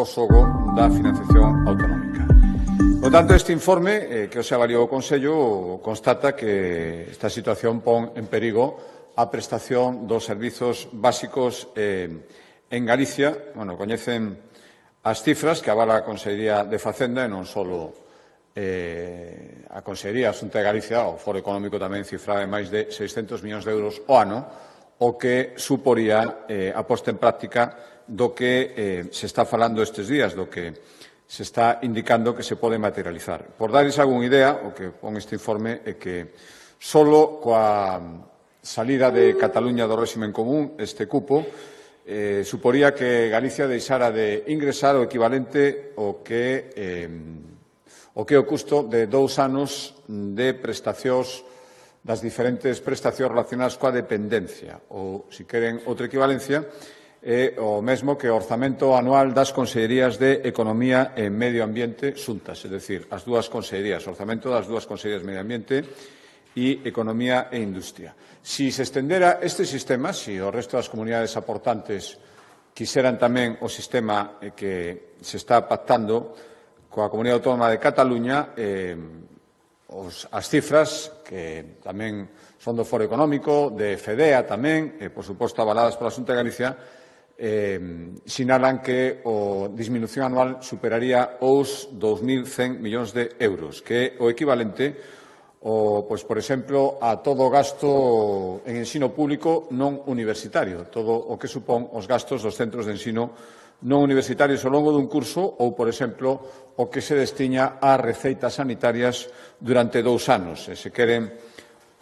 do xogo da financiación autonómica. Por tanto, este informe que hoxe avaliou o Consello constata que esta situación pon en perigo a prestación dos servizos básicos en Galicia. Bueno, coñecen as cifras que avala a Consellería de Facenda e non só a Consellería, a Xunta de Galicia, o Foro Económico tamén cifraba en máis de 600 millóns de euros ao ano, o que suporía a posta en práctica do que se está falando estes días, do que se está indicando que se pode materializar. Por darles algunha idea, o que pon este informe é que solo coa salida de Cataluña do réximen común, este cupo, suporía que Galicia deixara de ingresar o equivalente ao que o custo de 2 anos de prestacións das diferentes prestacións relacionadas coa dependencia, ou, se queren, outra equivalencia, é o mesmo que o orzamento anual das Consellerías de Economía e Medio Ambiente xuntas, é dicir, as dúas consellerías, o orzamento das dúas consellerías de Medio Ambiente e Economía e Industria. Si se estendera este sistema, si o resto das comunidades aportantes quixeran tamén o sistema que se está pactando coa Comunidade Autónoma de Cataluña, as cifras, que tamén son do Foro Económico, de FEDEA tamén, e, por suposto, avaladas pola Xunta de Galicia, sinalan que a disminución anual superaría os 2.100 millóns de euros, que é o equivalente, por exemplo, a todo o gasto en ensino público non universitario, todo o que supón os gastos dos centros de ensino non universitarios ao longo dun curso ou, por exemplo, o que se destiña a receitas sanitarias durante 2 anos. E se queren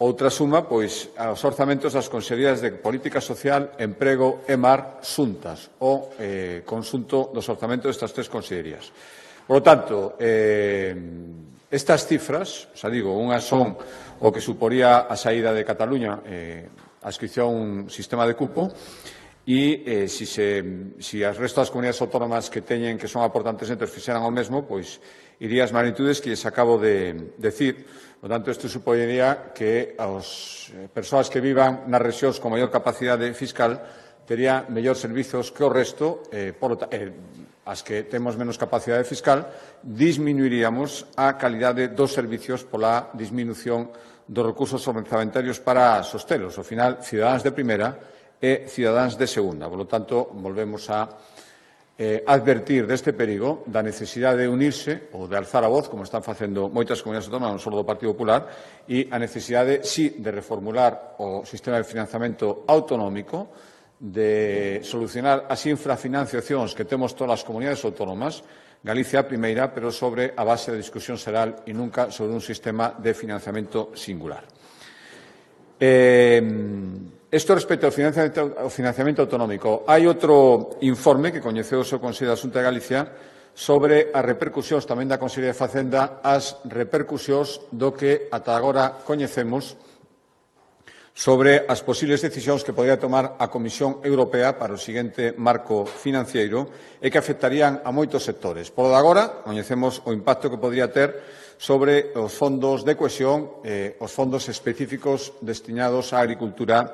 outra suma, pois, aos orzamentos das Consellerías de Política Social, Emprego e Mar xuntas, o conxunto dos orzamentos destas 3 consellerías. Por lo tanto, estas cifras, xa digo, unhas son o que suporía a saída de Cataluña a inscripción a un sistema de cupo, e se as resto das comunidades autónomas que teñen que son aportantes netos fixeran o mesmo, pois iría as magnitudes que lles acabo de decir. Por tanto, isto supoñería que as persoas que vivan nas rexións con maior capacidade fiscal terían mellor servizos que o resto, as que temos menos capacidade fiscal, disminuiríamos a calidade dos servizos pola disminución dos recursos orzamentarios para sostelos. Ao final, cidadáns de primeira e cidadáns de segunda. Por lo tanto, volvemos a advertir deste perigo, da necesidade de unirse ou de alzar a voz, como están facendo moitas comunidades autónomas, non só do Partido Popular, e a necesidade, sí, de reformular o sistema de financiamento autonómico, de solucionar as infrafinanciacións que temos todas as comunidades autónomas, Galicia a primeira, pero sobre a base da discusión xeral e nunca sobre un sistema de financiamento singular. Isto respecto ao financiamento autonómico. Hai outro informe que coñeceu o seu Consello da Xunta de Galicia sobre as repercusións tamén da Consellería de Facenda, as repercusións do que ata agora coñecemos sobre as posibles decisións que podría tomar a Comisión Europea para o seguinte marco financiero e que afectarían a moitos sectores. Por agora, coñecemos o impacto que podría ter sobre os fondos de cohesión, os fondos específicos destinados á agricultura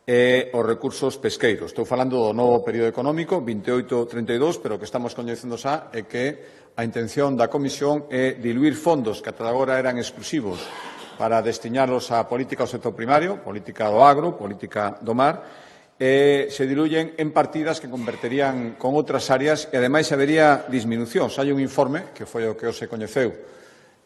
e os recursos pesqueiros. Estou falando do novo período económico, 28-32, pero o que estamos coñecendo xa é que a intención da Comisión é diluir fondos que ata agora eran exclusivos para destinalos á política do sector primario, política do agro, política do mar, se diluyen en partidas que converterían con outras áreas e, ademais, habería disminucións. Hai un informe, que foi o que hoxe coñeceu,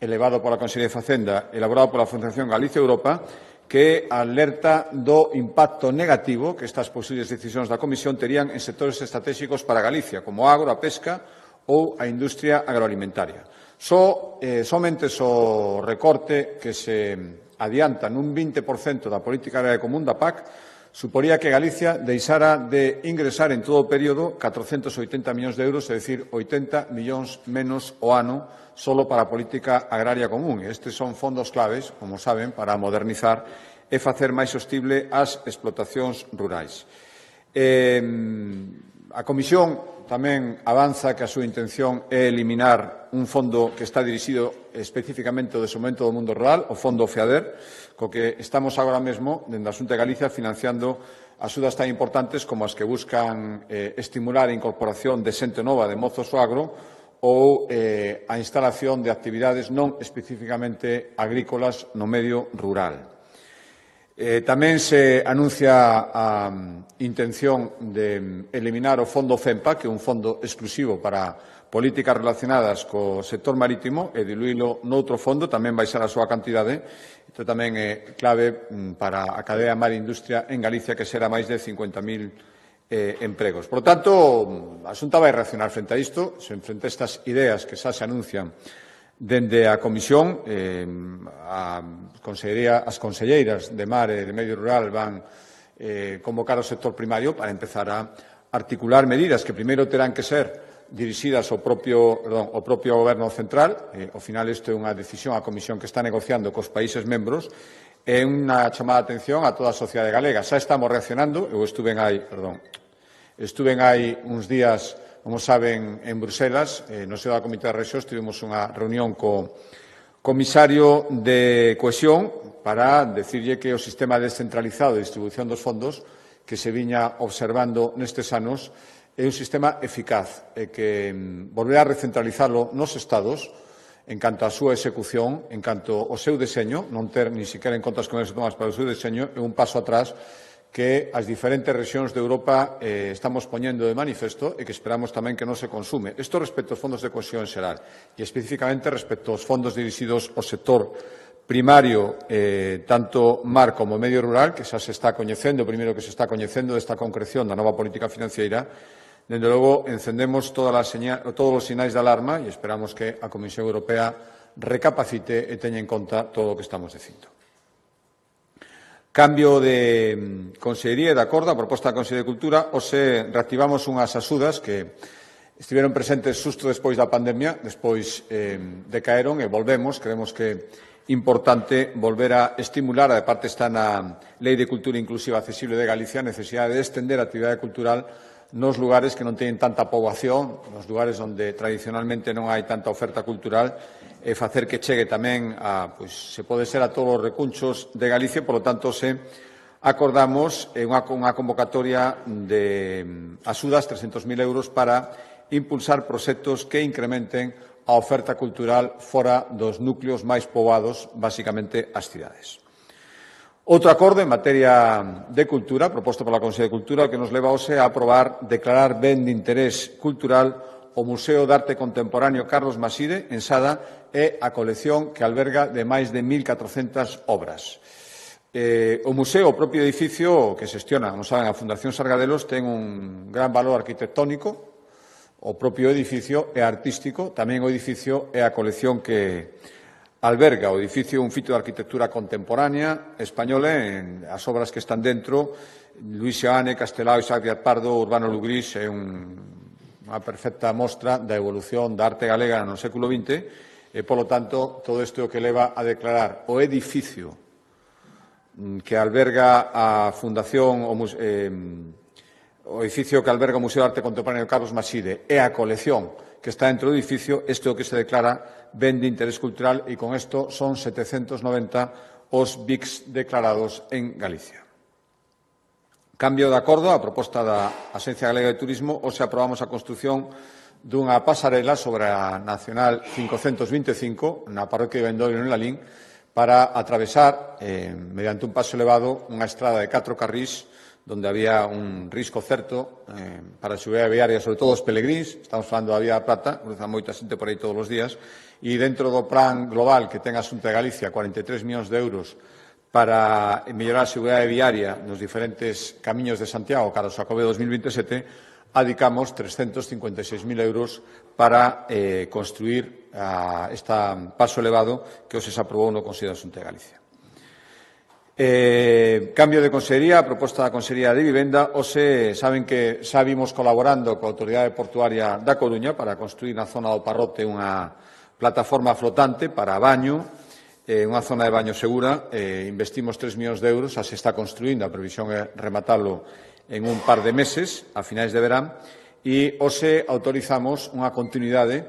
elevado pola Consellería de Facenda, elaborado pola Fundación Galicia Europa, que alerta do impacto negativo que estas posibles decisións da Comisión terían en sectores estratégicos para Galicia, como a agro, a pesca ou a industria agroalimentaria. Somente o recorte que se adianta nun 20% da política agraria común da PAC suporía que Galicia deixara de ingresar en todo o período 480 millóns de euros, é dicir, 80 millóns menos o ano solo para a política agraria común. Estes son fondos claves, como saben, para modernizar e facer máis sostible as explotacións rurais. A Comisión tamén avanza que a súa intención é eliminar un fondo que está dirixido especificamente ao desenvolvemento do mundo rural, o Fondo FEADER, co que estamos agora mesmo, dende a Xunta de Galicia, financiando axudas tan importantes como as que buscan estimular a incorporación de xente nova de mozos ao agro ou a instalación de actividades non especificamente agrícolas no medio rural. Tamén se anuncia a intención de eliminar o Fondo FEMPA, que é un fondo exclusivo para políticas relacionadas co sector marítimo, e diluílo noutro fondo, tamén baixar a súa cantidade. Isto tamén é clave para a cadea mar e industria en Galicia, que será máis de 50.000 empregos. Por lo tanto, a Xunta vai reaccionar frente a isto, frente a estas ideas que xa se anuncian dende a Comisión. As conselleiras de Mar e de Medio Rural van convocar ao sector primario para empezar a articular medidas que primeiro terán que ser dirixidas ao propio Goberno central. Ao final, isto é unha decisión a Comisión que está negociando cos países membros. É unha chamada de atención a toda a sociedade galega. Xa estamos reaccionando. Eu estuve hai uns días, como saben, en Bruselas, no seo da Comité de Rexións, tivemos unha reunión co comisario de Cohesión para decirlle que o sistema descentralizado de distribución dos fondos que se viña observando nestes anos é un sistema eficaz e que volver a recentralizalo nos Estados en canto á súa execución, en canto ao seu deseño, non ter ni siquiera en conta as comunidades autónomas para o seu deseño, é un paso atrás que as diferentes rexións de Europa estamos poñendo de manifesto e que esperamos tamén que non se consume. Isto respecto aos fondos de cohesión xeral e especificamente respecto aos fondos dirixidos ao sector primario, tanto mar como medio rural, que xa se está coñecendo, o primeiro que se está coñecendo desta concreción da nova política financeira. Dende logo, encendemos todos os sinais de alarma e esperamos que a Comisión Europea recapacite e teña en conta todo o que estamos dicindo. Cambio de Consellería, de acordo, a proposta da Consellería de Cultura, hoxe reactivamos unhas axudas que estiveron presentes xusto despois da pandemia, despois decaeron e volvemos. Creemos que é importante volver a estimular, a parte está na Lei de Cultura Inclusiva Accesible de Galicia, a necesidade de estender a actividade cultural nos lugares que non teñen tanta poboación, nos lugares onde tradicionalmente non hai tanta oferta cultural, e facer que chegue tamén se pode ser a todos os recunchos de Galicia. Por lo tanto, se acordamos unha convocatoria de axudas, 300.000 euros, para impulsar proxectos que incrementen a oferta cultural fora dos núcleos máis poboados, basicamente as cidades. Outro acordo en materia de cultura, proposto pola Consellería de Cultura, que nos leva hoxe a aprobar declarar ben de interés cultural o Museo de Arte Contemporáneo Carlos Maside, en Sada, e a colección que alberga de máis de 1.400 obras. O museo, o propio edificio que xestiona, como saben, a Fundación Sargadelos, ten un gran valor arquitectónico. O propio edificio é artístico, tamén o edificio é a colección que alberga. O edificio é un fito de arquitectura contemporánea española, as obras que están dentro, Luis Seoane, Castelao, Isaac Díaz Pardo, Urbano Lugrís, é unha perfecta mostra da evolución da arte galega no século XX e, polo tanto, todo isto é o que leva a declarar o edificio que alberga a Fundación, o edificio que alberga o Museo de Arte Contemporáneo Carlos Maside e a colección que está dentro do edificio, isto é o que se declara ben de interés cultural e con isto son 790 os BICs declarados en Galicia. Cambio de acordo, a proposta da Axencia Galega de Turismo, hoxe aprobamos a construción dunha pasarela sobre a Nacional 525 na parroquia de Bendoiro, en Lalín, para atravesar, mediante un paso elevado, unha estrada de 4 carrís donde había un risco certo para a seguridade viaria, sobre todo os pelegríns. Estamos falando da Vía da Plata, cruza moita xente por aí todos os días, e dentro do plan global que ten a Xunta de Galicia, 43 millóns de euros para mellorar a seguridade viaria nos diferentes camiños de Santiago cara ao Xacobeo 2027, adicamos 356.000 euros para construir este paso elevado que hoxe se aprobou no Consello da Xunta de Galicia. Cambio de consellería, a proposta da Consellería de Vivenda. Hoxe saben que xa vimos colaborando coa Autoridade Portuaria da Coruña para construir na zona do Parrote unha plataforma flotante para baño, unha zona de baño segura. Investimos 3 millóns de euros, xa se está construindo, a previsión é rematalo en un par de meses, a finais de verán, e hoxe autorizamos unha continuidade,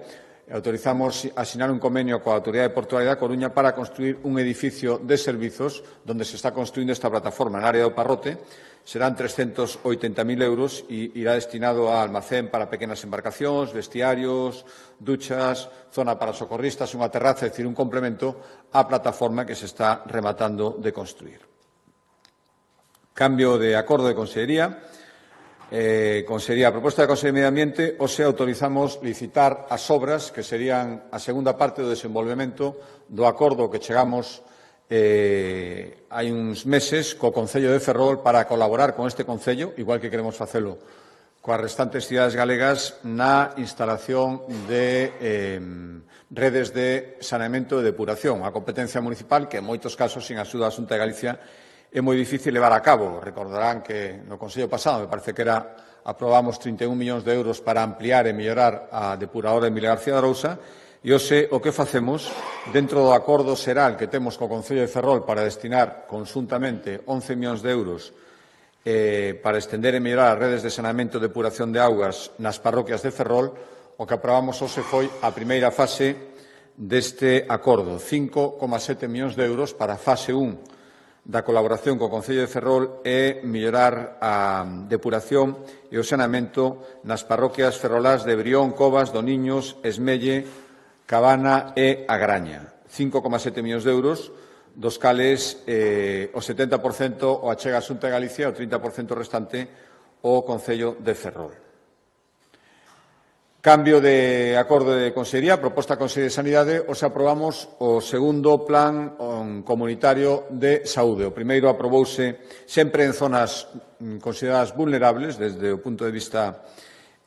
autorizamos asinar un convenio coa Autoridade Portuaria da Coruña para construir un edificio de servizos donde se está construindo esta plataforma en área do Parrote. Serán 380.000 euros e irá destinado a almacén para pequenas embarcacións, vestiarios, duchas, zona para socorristas, unha terraza, é dicir, un complemento á plataforma que se está rematando de construir. Cambio de acordo de Consellería. A proposta da Consellería de Medio Ambiente, hoxe autorizamos licitar as obras que serían a segunda parte do desenvolvemento do acordo que chegamos hai uns meses co Concello de Ferrol para colaborar con este Concello, igual que queremos facelo coas restantes cidades galegas, na instalación de redes de saneamento e depuración, a competencia municipal que, en moitos casos, sin a axuda da Xunta de Galicia, é moi difícil levar a cabo. Recordarán que no Consello pasado, me parece que aprobamos 31 millóns de euros para ampliar e mellorar a depuradora Emilia García de Arousa, e hoxe o que facemos, dentro do acordo xeral que temos co Concello de Ferrol para destinar conxuntamente 11 millóns de euros para estender e mellorar as redes de saneamento e depuración de augas nas parroquias de Ferrol, o que aprobamos hoxe foi a primeira fase deste acordo, 5,7 millóns de euros para a fase 1 da colaboración co Concello de Ferrol e mellorar a depuración e o saneamento nas parroquias ferrolás de Brión, Covas, Doniños, Esmelle, Cabana e A Graña. 5,7 millóns de euros, dos cales o 70% o achega a Xunta de Galicia e o 30% restante o Concello de Ferrol. Cambio de acordo de Consellería, proposta da Consellería de Sanidade, hoxe aprobamos o segundo plan comunitario de saúde. O primeiro aprobouse sempre en zonas consideradas vulnerables desde o punto de vista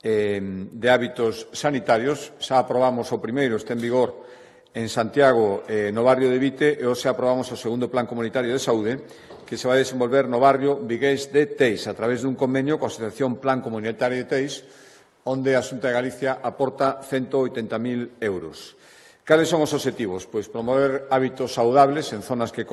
de hábitos sanitarios. Xa aprobamos o primeiro, este en vigor en Santiago, no barrio de Vite, e hoxe aprobamos o segundo plan comunitario de saúde que se vai desenvolver no barrio vigués de Teis a través dun convenio coa Asociación Plan Comunitario de Teis, onde a Xunta de Galicia aporta 180.000 euros. Cales son os obxectivos? Pois promover hábitos saudables en zonas que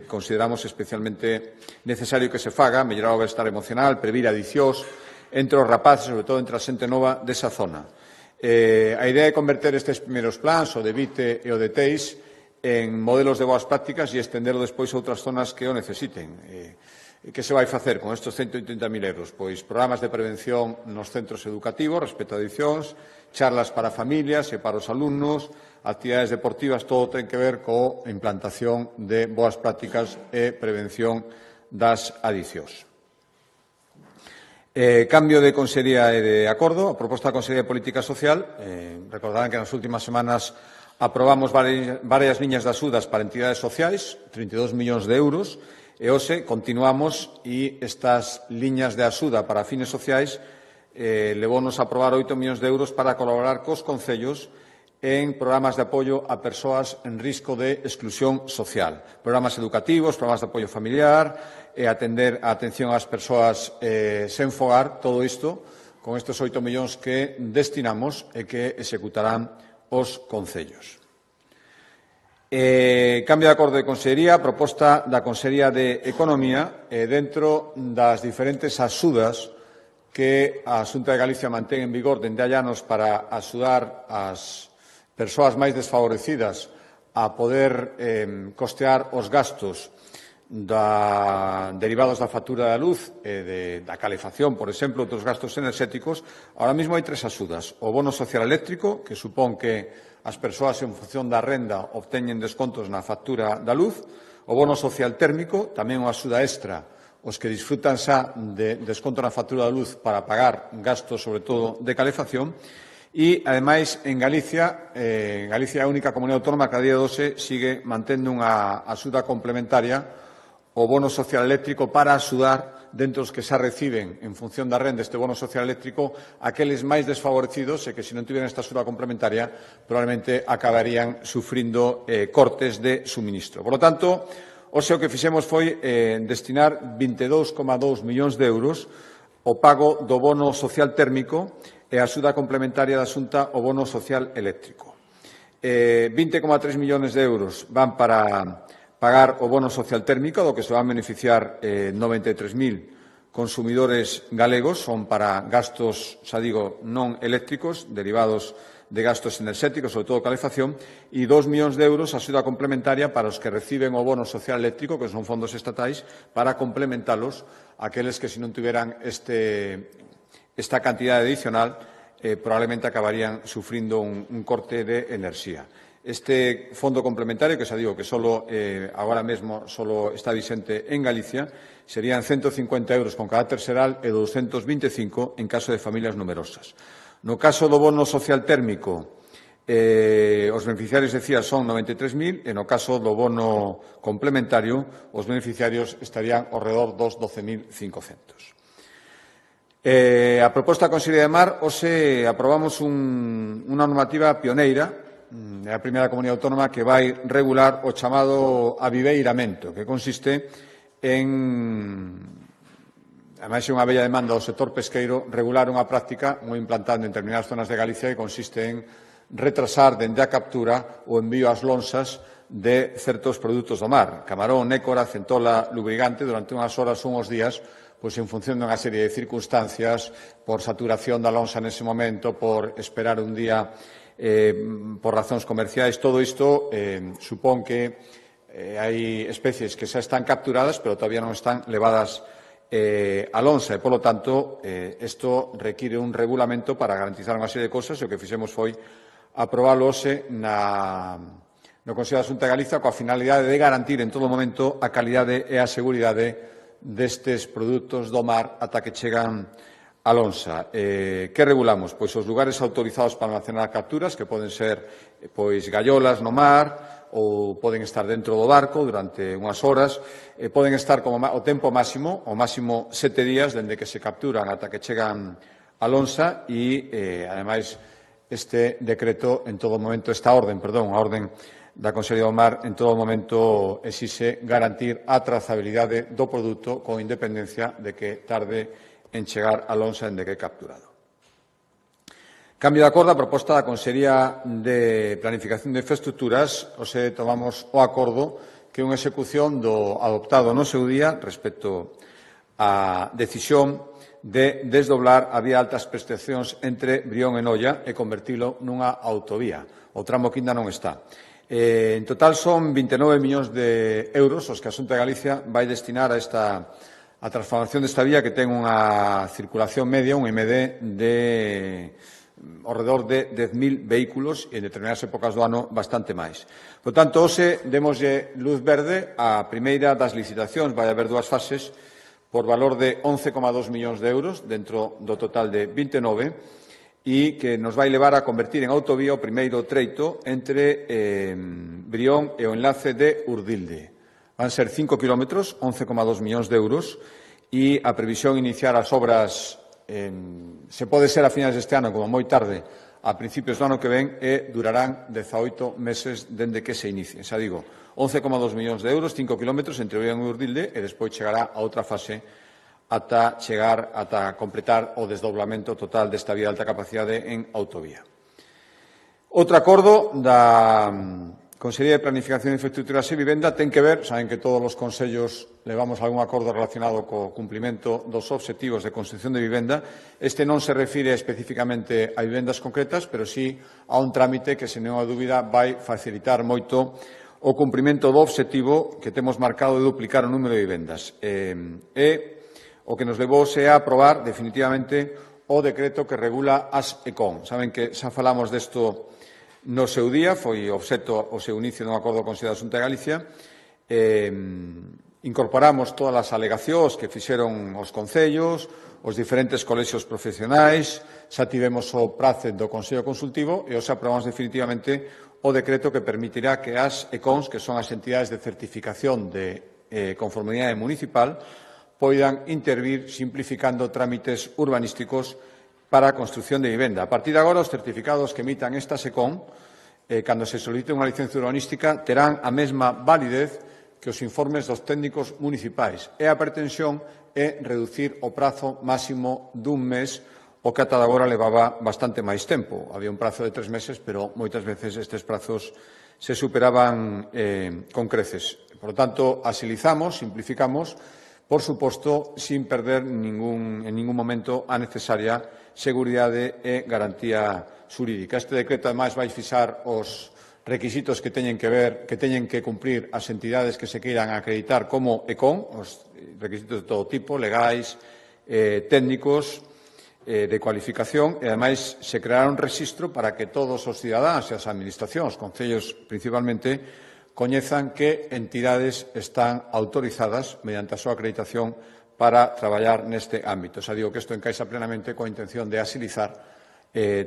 consideramos especialmente necesario que se faga, mellorar o bienestar emocional, previr adicións entre os rapaces, sobre todo entre a xente nova desa zona. A idea é converter estes primeiros plans, o de Vite e o de Teis, en modelos de boas prácticas e estendelo despois a outras zonas que o necesiten. Que se vai facer con estes 180.000 euros? Pois programas de prevención nos centros educativos respecto a adicións, charlas para familias e para os alumnos, actividades deportivas, todo ten que ver coa implantación de boas prácticas e prevención das adicións. Cambio de Consellería e de acordo. A proposta da Consellería de Política Social, recordarán que nas últimas semanas aprobamos varias liñas de axudas para entidades sociais, 32 millóns de euros, e hoxe continuamos e estas liñas de axuda para fines sociais levounos a aprobar 8 millóns de euros para colaborar cos concellos en programas de apoio a persoas en risco de exclusión social, programas educativos, programas de apoio familiar, e atender a atención ás persoas sen fogar, todo isto con estes 8 millóns que destinamos e que executarán os concellos. Cambio de acordo de Consellería, proposta da Consellería de Economía dentro das diferentes axudas que a Xunta de Galicia mantén en vigor dende hai anos para axudar as persoas máis desfavorecidas a poder costear os gastos derivados da factura da luz e da calefacción, por exemplo, outros gastos enerxéticos. Ahora mesmo hai tres axudas. O bono social eléctrico, que supón que as persoas en función da renda obteñen descontos na factura da luz. O bono social térmico, tamén unha axuda extra os que disfrutan xa de desconto na factura da luz para pagar gastos, sobre todo, de calefacción. E, ademais, en Galicia é a única comunidade autónoma que a día de hoxe sigue mantendo unha axuda complementaria, o bono social eléctrico, para axudar dentro dos que xa reciben en función da renda este bono social eléctrico aqueles máis desfavorecidos e que, se non tiveran esta axuda complementaria, probablemente acabarían sufrindo cortes de suministro. Por lo tanto, hoxe o que fixemos foi destinar 22,2 millóns de euros o pago do bono social térmico e a axuda complementaria da Xunta o bono social eléctrico. 20,3 millóns de euros van para pagar o bono social térmico, do que se van beneficiar 93.000 consumidores galegos, son para gastos, xa digo, non eléctricos, derivados de gastos enerxéticos, sobre todo calefacción, e 2 millóns de euros axuda complementaria para os que reciben o bono social eléctrico, que son fondos estatais, para complementalos aqueles que, se non tiveran esta cantidade adicional, probablemente acabarían sufrindo un corte de enerxía. Este fondo complementario, que xa digo que agora mesmo solo está vixente en Galicia, serían 150 euros con carácter xeral e 225 en caso de familias numerosas. No caso do bono social térmico, os beneficiarios, decía, son 93.000 e no caso do bono complementario, os beneficiarios estarían ao redor dos 12.500. A proposta da Consellería de Mar, hoxe aprobamos unha normativa pioneira, é a primeira comunidade autónoma que vai regular o chamado aviveiramento, que consiste en, ademais é unha bella demanda do sector pesqueiro, regular unha práctica moi implantada en determinadas zonas de Galicia que consiste en retrasar dende a captura o envío ás lonsas de certos produtos do mar, camarón, nécora, centola, lubricante, durante unhas horas ou uns días, pois en función dunha serie de circunstancias, por saturación da lonsa nese momento, por esperar un día por razóns comerciais. Todo isto supón que hai especies que xa están capturadas, pero todavía non están levadas a lonsa e, polo tanto, isto require un regulamento para garantizar unha serie de cousas e o que fixemos foi aprobalo hoxe no Consello da Xunta de Galicia coa finalidade de garantir en todo momento a calidade e a seguridade destes produtos do mar ata que chegan a lonsa. Que regulamos? Pois os lugares autorizados para almacenar capturas, que poden ser gallolas no mar ou poden estar dentro do barco durante unhas horas, poden estar como o tempo máximo, o máximo 7 días, dende que se capturan ata que chegan a lonsa e, ademais, este decreto en todo momento, a orden da Consellería do Mar, en todo momento exixe garantir a trazabilidade do produto con independencia de que tarde en chegar a lonsa dende que é capturado. Cambio de acordo, a proposta da Consellería de Planificación de Infraestructuras, hoxe tomamos o acordo que é unha execución do adoptado no seu día respecto á decisión de desdoblar a vía de altas prestacións entre Brión e Noia e convertilo nunha autovía. O tramo que ainda non está. En total son 29 millóns de euros os que a Xunta de Galicia vai destinar a transformación desta vía, que ten unha circulación media, un MD de ao redor de 10.000 vehículos e en determinadas épocas do ano bastante máis. Por tanto, hoxe demoslle luz verde á primeira das licitacións, vai haber dúas fases, por valor de 11,2 millóns de euros dentro do total de 29 e que nos vai levar a convertir en autovía o primeiro treito entre Brión e o enlace de Urdilde. Van ser 5 kilómetros, 11,2 millóns de euros, e a previsión iniciar as obras se pode ser a finais deste ano, como moi tarde, a principios do ano que ven, e durarán 18 meses dende que se inicie. Xa digo, 11,2 millóns de euros, 5 kilómetros entre Brión e Urdilde, e despois chegará a outra fase ata completar o desdoblamento total desta vía de alta capacidade en autovía. Outro acordo da Consellería de Planificación de Infraestructuras e Vivenda ten que ver, saben que todos os consellos levamos algún acordo relacionado co cumprimento dos obxectivos de construción de vivenda. Este non se refire especificamente a vivendas concretas, pero sí a un trámite que, sen nenhuma dúbida, vai facilitar moito o cumprimento do obxectivo que temos marcado de duplicar o número de vivendas. O que nos levou a aprobar definitivamente o decreto que regula as ECON. Saben que xa falamos desto no seu día, foi obxecto o seu inicio dun acordo con a Xunta de Galicia. Incorporamos todas as alegacións que fixeron os concellos, os diferentes colexios profesionais, xa tivemos o prazo do Consello Consultivo e hoxe aprobamos definitivamente o decreto que permitirá que as ECONs, que son as entidades de certificación de conformidade municipal, poidan intervir simplificando trámites urbanísticos para a construción de vivenda. A partir de agora, os certificados que emitan esta SECON, cando se solicite unha licencia urbanística, terán a mesma validez que os informes dos técnicos municipais. E a pretensión é reducir o prazo máximo dun mes, o que ata agora levaba bastante máis tempo. Había un prazo de 3 meses, pero moitas veces estes prazos se superaban con creces. Por lo tanto, agilizamos, simplificamos, por suposto, sin perder en ningún momento a necesaria seguridade e garantía xurídica. Este decreto, ademais, vai fixar os requisitos que teñen que cumprir as entidades que se queiran acreditar como ECON, os requisitos de todo tipo, legais, técnicos, de cualificación, e, ademais, se creará un rexistro para que todos os cidadáns e as administracións, concellos principalmente, coñezan que entidades están autorizadas mediante a súa acreditación para traballar neste ámbito. Xa digo que isto encaixa plenamente coa intención de agilizar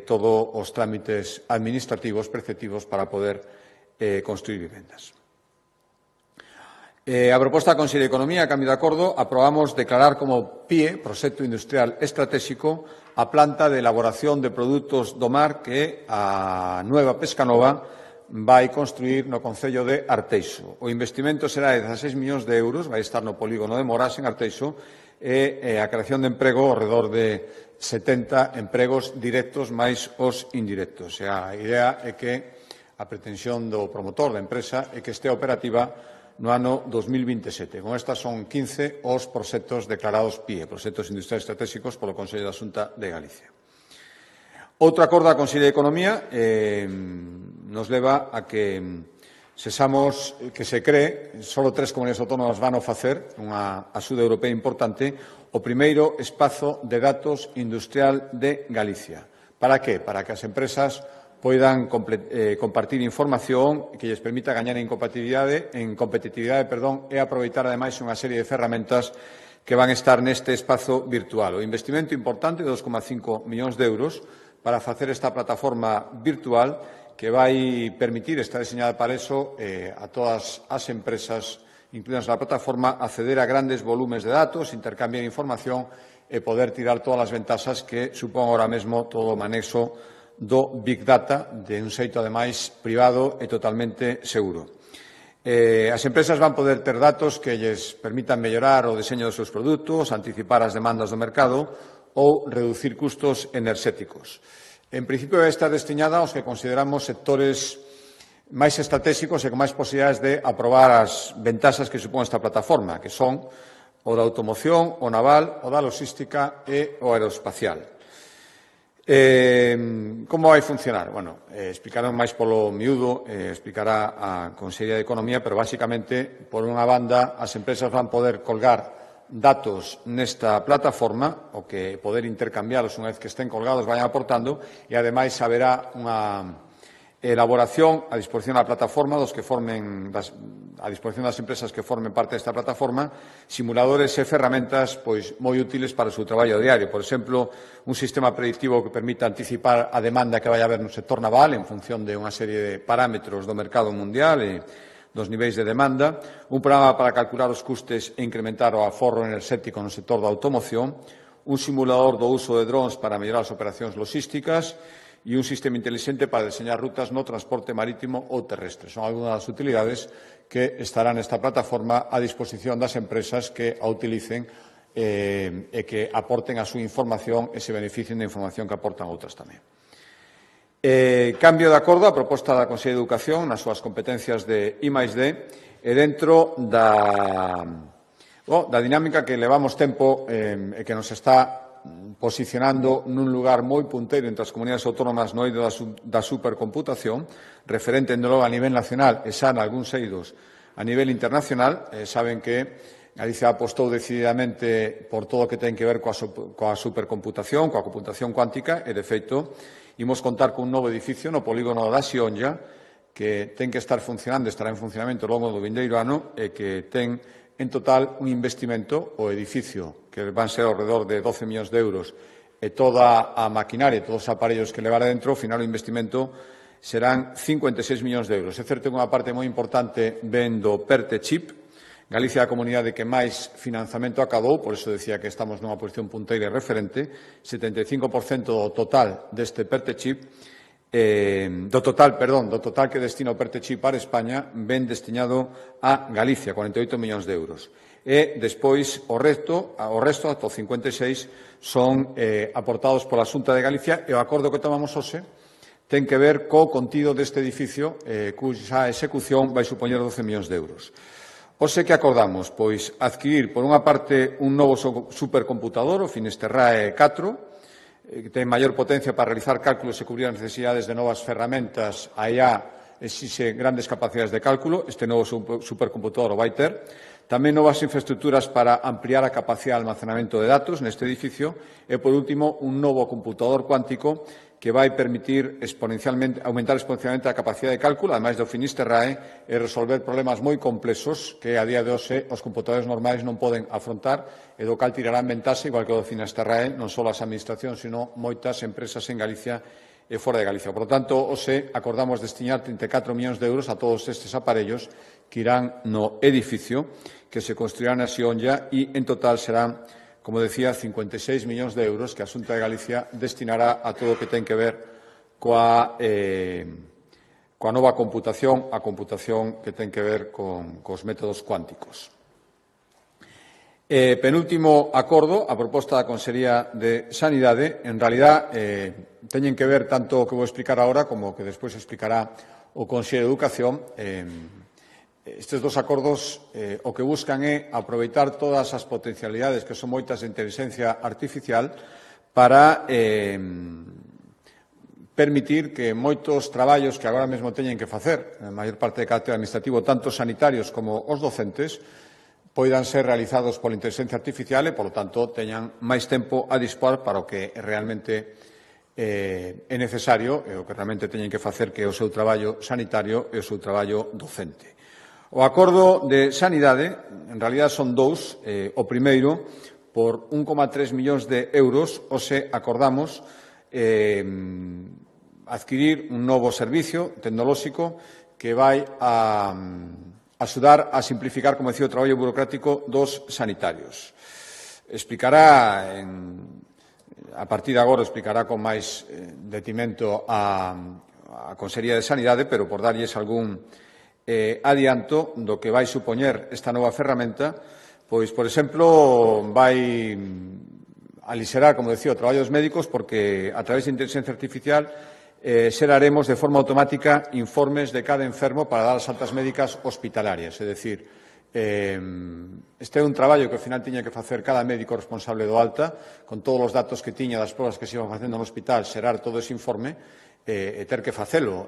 todos os trámites administrativos preceptivos para poder construir vivendas. A proposta da Consellería de Economía, a cambio de acordo, aprobamos declarar como PIE, Proxecto Industrial Estratéxico, a planta de elaboración de produtos do mar que a Nueva Pescanova vai construir no concello de Arteixo. O investimento será de 16 millóns de euros, vai estar no polígono de Morás, en Arteixo, e a creación de emprego ao redor de 70 empregos directos máis os indirectos. A idea é que a pretensión do promotor da empresa é que estea operativa no ano 2027. Con estas son 15 os proxectos declarados PIE, proxectos industriais estratégicos, polo Consello da Xunta de Galicia. Outro acordo da Consellería de Economía nos leva a que sexamos que se cree, só 3 comunidades autónomas van a facer unha axuda europea importante, o primeiro espazo de datos industrial de Galicia. Para que? Para que as empresas poidan compartir información que lles permita gañar en competitividade e aproveitar, ademais, unha serie de ferramentas que van estar neste espazo virtual. O investimento importante de 2,5 millóns de euros para facer esta plataforma virtual que vai permitir, está diseñada para eso, a todas as empresas incluídas na plataforma, acceder a grandes volumes de datos, intercambiar información e poder tirar todas as ventaxas que supón ahora mesmo todo o manexo do Big Data de un xeito, ademais, privado e totalmente seguro. As empresas van poder ter datos que lles permitan mellorar o diseño dos seus produtos, anticipar as demandas do mercado ou reducir custos enerxéticos. En principio, vai estar destinada aos que consideramos sectores máis estratégicos e con máis posibilidades de aprobar as ventaxas que supón esta plataforma, que son o da automoción, o naval, o da logística e o aeroespacial. Como vai funcionar? Bueno, explicarán máis polo miúdo, explicará a Consellería de Economía, pero, basicamente, por unha banda, as empresas van poder colgar datos nesta plataforma, o que poder intercambialos unha vez que estén colgados vayan aportando, e, ademais, haberá unha elaboración a disposición da plataforma a disposición das empresas que formen parte desta plataforma, simuladores e ferramentas moi útiles para o seu traballo diario. Por exemplo, un sistema predictivo que permita anticipar a demanda que vai haber no sector naval en función de unha serie de parámetros do mercado mundial e dos niveis de demanda, un programa para calcular os custes e incrementar o aforro enerxético no sector da automoción, un simulador do uso de drones para mellorar as operacións logísticas e un sistema intelixente para deseñar rutas no transporte marítimo ou terrestre. Son algunhas das utilidades que estarán nesta plataforma a disposición das empresas que a utilicen e que aporten a súa información e se beneficien da información que aportan outras tamén. Cambio de acordo a proposta da Consellería de Educación nas súas competencias de I+D e dentro da dinámica que levamos tempo e que nos está posicionando nun lugar moi punteiro entre as comunidades autónomas no eido da supercomputación, referente a nivel nacional e xa nalgúns eidos a nivel internacional. Saben que Galicia apostou decididamente por todo o que ten que ver coa supercomputación, coa computación cuántica, e, de feito, imos contar con un novo edificio no polígono da Xionlla que ten que estar funcionando, estará en funcionamento ao longo do vindeiro ano e que ten en total un investimento, o edificio, que van ser ao redor de 12 millóns de euros, e toda a maquinaria, todos os aparellos que levará dentro, ao final o investimento serán 56 millóns de euros. É certo que unha parte moi importante ven do PERTE chip. Galicia é a comunidade que máis financiamento acadou, por iso decía que estamos nunha posición punteira e referente. 75% do total deste PERTE chip, do total que destina o PERTE chip para España, ven destinado a Galicia, 48 millóns de euros. E, despois, o resto, ata o 56, son aportados pola Xunta de Galicia, e o acordo que tomamos hoxe ten que ver co contido deste edificio, cuxa execución vai supoñer 12 millóns de euros. Hoxe que acordamos? Pois adquirir, por unha parte, un novo supercomputador, o Finisterrae 4, que ten maior potencia para realizar cálculos e cubrir as necesidades de novas ferramentas. A IA exixe grandes capacidades de cálculo. Este novo supercomputador o vai ter. Tamén novas infraestructuras para ampliar a capacidade de almacenamento de datos neste edificio. E, por último, un novo computador cuántico que vai permitir aumentar exponencialmente a capacidade de cálculo, ademais do Finisterrae, e resolver problemas moi complexos que a día de hoxe os computadores normais non poden afrontar e do cal tirarán ventaxe, igual que o do Finisterrae, non só as administracións, sino moitas empresas en Galicia e fora de Galicia. Por lo tanto, hoxe acordamos destinar 34 millóns de euros a todos estes aparellos que irán no edificio que se construirán na Xionlla e, en total, serán, como decía, 56 millóns de euros que a Xunta de Galicia destinará a todo o que ten que ver coa nova computación, a computación que ten que ver cos métodos cuánticos. Penúltimo acordo, a proposta da Consellería de Sanidade, en realidad teñen que ver tanto o que vou explicar agora como o que despois explicará o Consello de Educación. Estes dos acordos o que buscan é aproveitar todas as potencialidades que son moitas de inteligencia artificial para permitir que moitos traballos que agora mesmo teñen que facer, a maior parte de carácter administrativo, tanto sanitarios como os docentes, poidan ser realizados pola inteligencia artificial e, polo tanto, teñan máis tempo a dispor para o que realmente é necesario e o que realmente teñen que facer, que é o seu traballo sanitario e o seu traballo docente. O acordo de sanidade, en realidad, son dous. O primeiro, por 1,3 millóns de euros, hoxe acordamos adquirir un novo servicio tecnolóxico que vai a axudar a simplificar, como decía, o traballo burocrático dos sanitarios. Explicará, a partir de agora, explicará con máis detimento a Consellería de Sanidade, pero por darlles algún adianto do que vai supoñer esta nova ferramenta, pois, por exemplo, vai aliserar, como decía, o traballo dos médicos, porque a través de inteligencia artificial xeraremos de forma automática informes de cada enfermo para dar as altas médicas hospitalarias. É dicir, este é un traballo que ao final tiña que facer cada médico responsable do alta, con todos os datos que tiña das probas que se iban facendo no hospital, xerar todo ese informe e ter que facelo.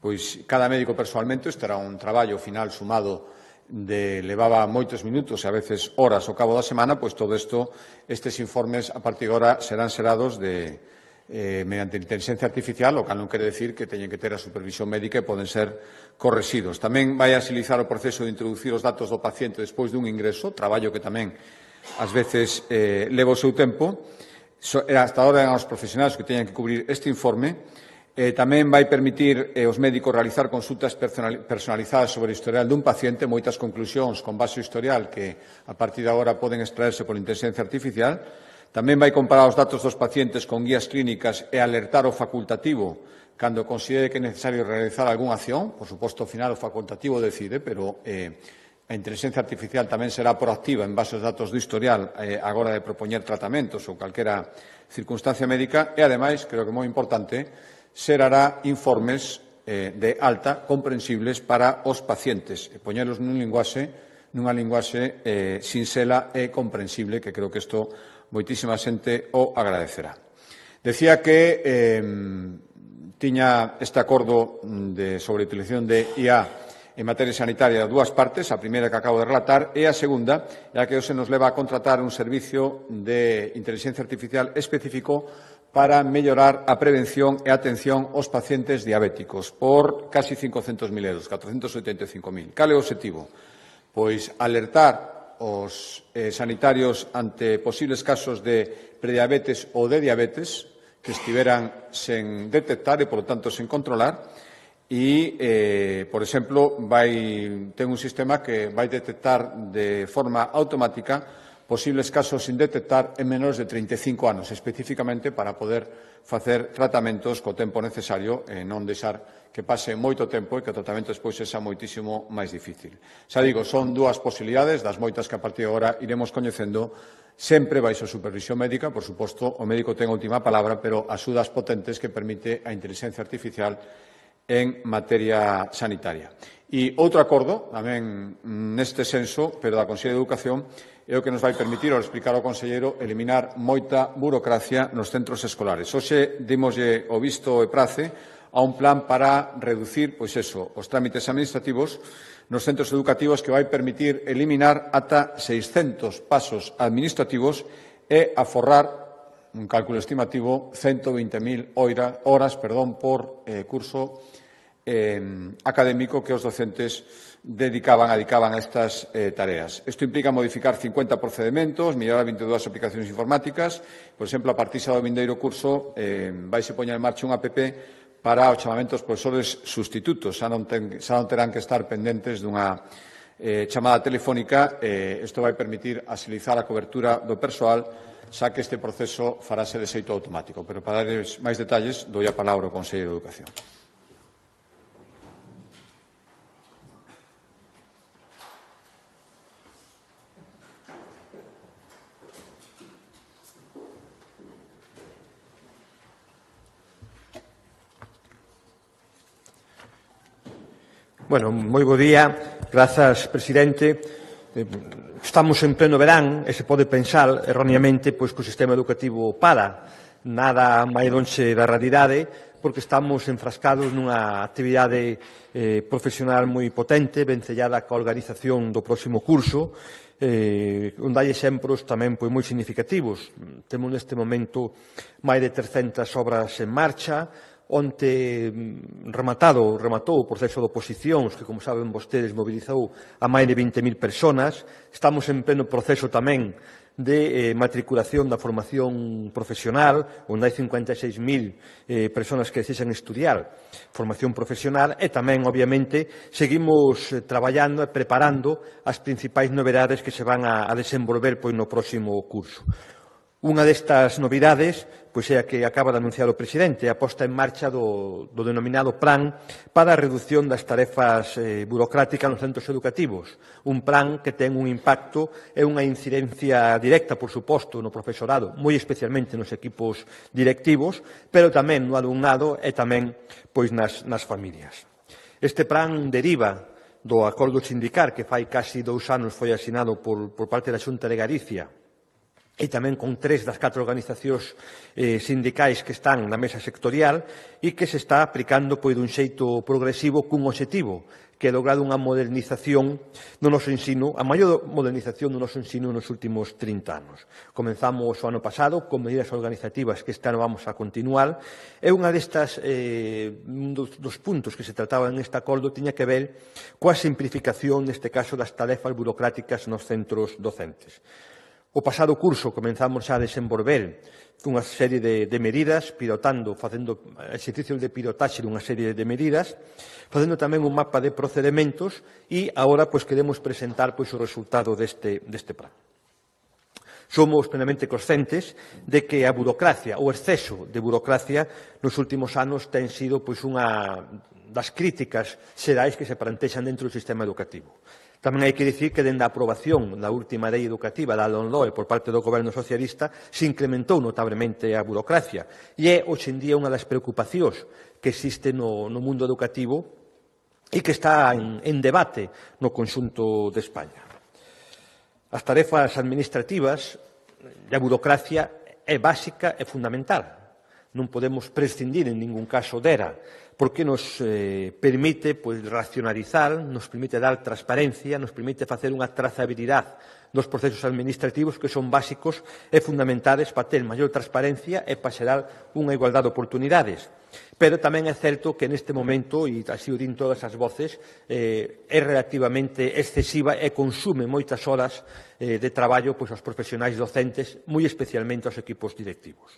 Pois cada médico persoalmente, isto era un traballo final sumado levaba moitos minutos e a veces horas ao cabo da semana, pois todo isto, estes informes a partir de agora serán xerados mediante inteligencia artificial, o cal non quere decir que teñen que ter a supervisión médica e poden ser correxidos. Tamén vai axilizar o proceso de introducir os datos do paciente despois dun ingreso, traballo que tamén ás veces leva o seu tempo. Hasta agora eran os profesionais que teñen que cubrir este informe. Tamén vai permitir aos médicos realizar consultas personalizadas sobre o historial dun paciente, moitas conclusións con base ao historial que a partir de agora poden extraerse pola inteligencia artificial. Tamén vai comparar os datos dos pacientes con guías clínicas e alertar o facultativo cando considere que é necesario realizar algunha acción. Por suposto, ao final o facultativo decide, pero a inteligencia artificial tamén será proactiva en base aos datos do historial agora de propoñer tratamentos ou calquera circunstancia médica e, ademais, creo que moi importante, xerará informes de alta comprensibles para os pacientes e poñelos nunha linguaxe sinxela e comprensible, que creo que isto moitísima xente o agradecerá. Decía que tiña este acordo sobre a utilización de IA en materia sanitaria dúas partes, a primeira que acabo de relatar e a segunda, a que hoxe nos leva a contratar un servicio de inteligencia artificial específico para mellorar a prevención e atención aos pacientes diabéticos por casi 500.000 euros, 485.000. Cal é o obxectivo? Pois alertar os sanitarios ante posibles casos de prediabetes ou de diabetes que estiveran sen detectar e, polo tanto, sen controlar e, por exemplo, ten un sistema que vai detectar de forma automática posibles casos sin detectar en menores de 35 anos, especificamente para poder facer tratamentos co tempo necesario e non deixar que pase moito tempo e que o tratamento despois sexa moitísimo máis difícil. Xa digo, son dúas posibilidades das moitas que a partir de agora iremos coñecendo, sempre baixo supervisión médica, por suposto, o médico ten a última palabra, pero axudas potentes que permite a inteligencia artificial en materia sanitaria. E outro acordo, tamén neste senso, pero da Consellería de Educación, é o que nos vai permitir, ao explicar ao conselleiro, eliminar moita burocracia nos centros escolares. Hoxe dimoslle o visto e prace a un plan para reducir, os trámites administrativos nos centros educativos que vai permitir eliminar ata 600 pasos administrativos e aforrar, un cálculo estimativo, 120.000 horas por curso académico que os docentes dedicaban a estas tareas. Isto implica modificar 50 procedementos, mellorar 22 aplicacións informáticas. Por exemplo, a partir do vindeiro curso vaise poñer en marcha un app para o chamamento dos profesores sustitutos. Xa non terán que estar pendentes dunha chamada telefónica. Isto vai permitir axilizar a cobertura do persoal, xa que este proceso farase de xeito automático. Pero para darles máis detalles, dou a palabra ao Conselleiro de Educación. Bueno, moi bo día. Grazas, presidente. Estamos en pleno verán e se pode pensar erróneamente pois que o sistema educativo para. Nada máis lonxe da realidade, porque estamos enfrascados nunha actividade profesional moi potente, vencellada coa organización do próximo curso, onde hai exemplos tamén moi significativos. Temos neste momento máis de 300 obras en marcha. Onte rematou o proceso de oposicións que, como saben vostedes, mobilizou a máis de 20.000 personas. Estamos en pleno proceso tamén de matriculación da formación profesional, onde hai 56.000 personas que desexan estudiar formación profesional e tamén, obviamente, seguimos traballando e preparando as principais novedades que se van a desenvolver no próximo curso. Unha destas novidades é a que acaba de anunciar o presidente, a posta en marcha do denominado Plan para a reducción das tarefas burocráticas nos centros educativos. Un plan que ten un impacto e unha incidencia directa, por suposto, no profesorado, moi especialmente nos equipos directivos, pero tamén no alumnado e tamén nas familias. Este plan deriva do acordo sindical que fai casi 2 anos foi asinado por parte da Xunta de Galicia e tamén con 3 das 4 organizacións sindicais que están na mesa sectorial e que se está aplicando dun xeito progresivo cun obxectivo, que é lograr unha modernización do noso ensino, a maior modernización do noso ensino nos últimos 30 anos. Comenzamos o ano pasado con medidas organizativas que este ano vamos a continuar e unha dos puntos que se trataba en este acordo tiña que ver coa simplificación, neste caso, das tarefas burocráticas nos centros docentes. O pasado curso comenzamos xa a desenvolver unha serie de medidas, facendo exercicios de pilotaxe dunha serie de medidas, facendo tamén un mapa de procedementos e agora queremos presentar o resultado deste plan. Somos plenamente conscientes de que a burocracia, o exceso de burocracia, nos últimos anos ten sido unha das críticas xerais que se plantexan dentro do sistema educativo. Tamén hai que dicir que, dende a aprobación da última lei educativa da LOMLOE por parte do Goberno socialista, se incrementou notablemente a burocracia e é, hoxe en día, unha das preocupacións que existe no mundo educativo e que está en debate no conxunto de España. As tarefas administrativas e a burocracia é básica e fundamental. Non podemos prescindir en ningún caso dela, porque nos permite racionalizar, nos permite dar transparencia, nos permite facer unha trazabilidade dos procesos administrativos que son básicos e fundamentais para ter maior transparencia e para xerar unha igualdade de oportunidades. Pero tamén é certo que neste momento, e así o din todas as voces, é relativamente excesiva e consume moitas horas de traballo aos profesionais docentes, moi especialmente aos equipos directivos.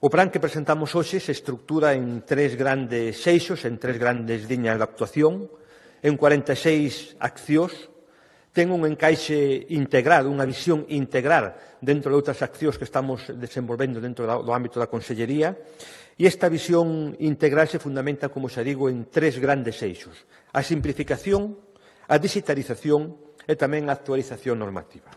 O plan que presentamos hoxe se estructura en 3 grandes eixos, en 3 grandes liñas de actuación, en 46 accións, ten un encaixe integral, unha visión integral dentro de outras accións que estamos desenvolvendo dentro do ámbito da Consellería, e esta visión integral se fundamenta, como xa digo, en 3 grandes eixos: a simplificación, a digitalización e tamén a actualización normativa.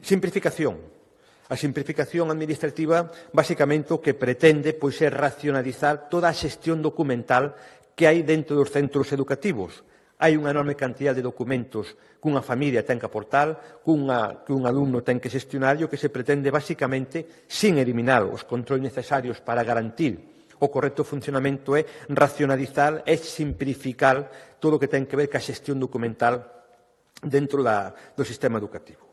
Simplificación. A simplificación administrativa, basicamente, o que pretende pois, é racionalizar toda a xestión documental que hai dentro dos centros educativos. Hai unha enorme cantidad de documentos que unha familia ten que aportar, que un alumno ten que xestionar, e o que se pretende, basicamente, sin eliminar os controles necesarios para garantir o correcto funcionamento, é racionalizar e simplificar todo o que ten que ver ca xestión documental dentro do sistema educativo.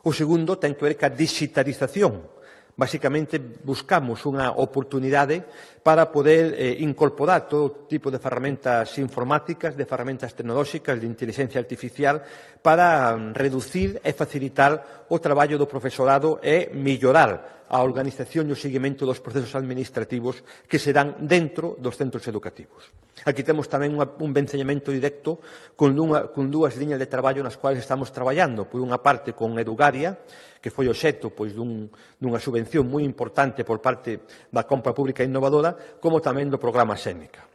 O segundo ten que ver ca digitalización. Basicamente, buscamos unha oportunidade para poder incorporar todo tipo de ferramentas informáticas, de ferramentas tecnolóxicas, de inteligencia artificial, para reducir e facilitar o traballo do profesorado e mellorar a organización e o seguimento dos procesos administrativos que se dan dentro dos centros educativos. Aquí temos tamén un vencellamento directo con dúas liñas de traballo nas quais estamos traballando. Por unha parte, con Edugaria, que foi obxecto dunha subvención moi importante por parte da compra pública innovadora, como tamén do programa Xénica.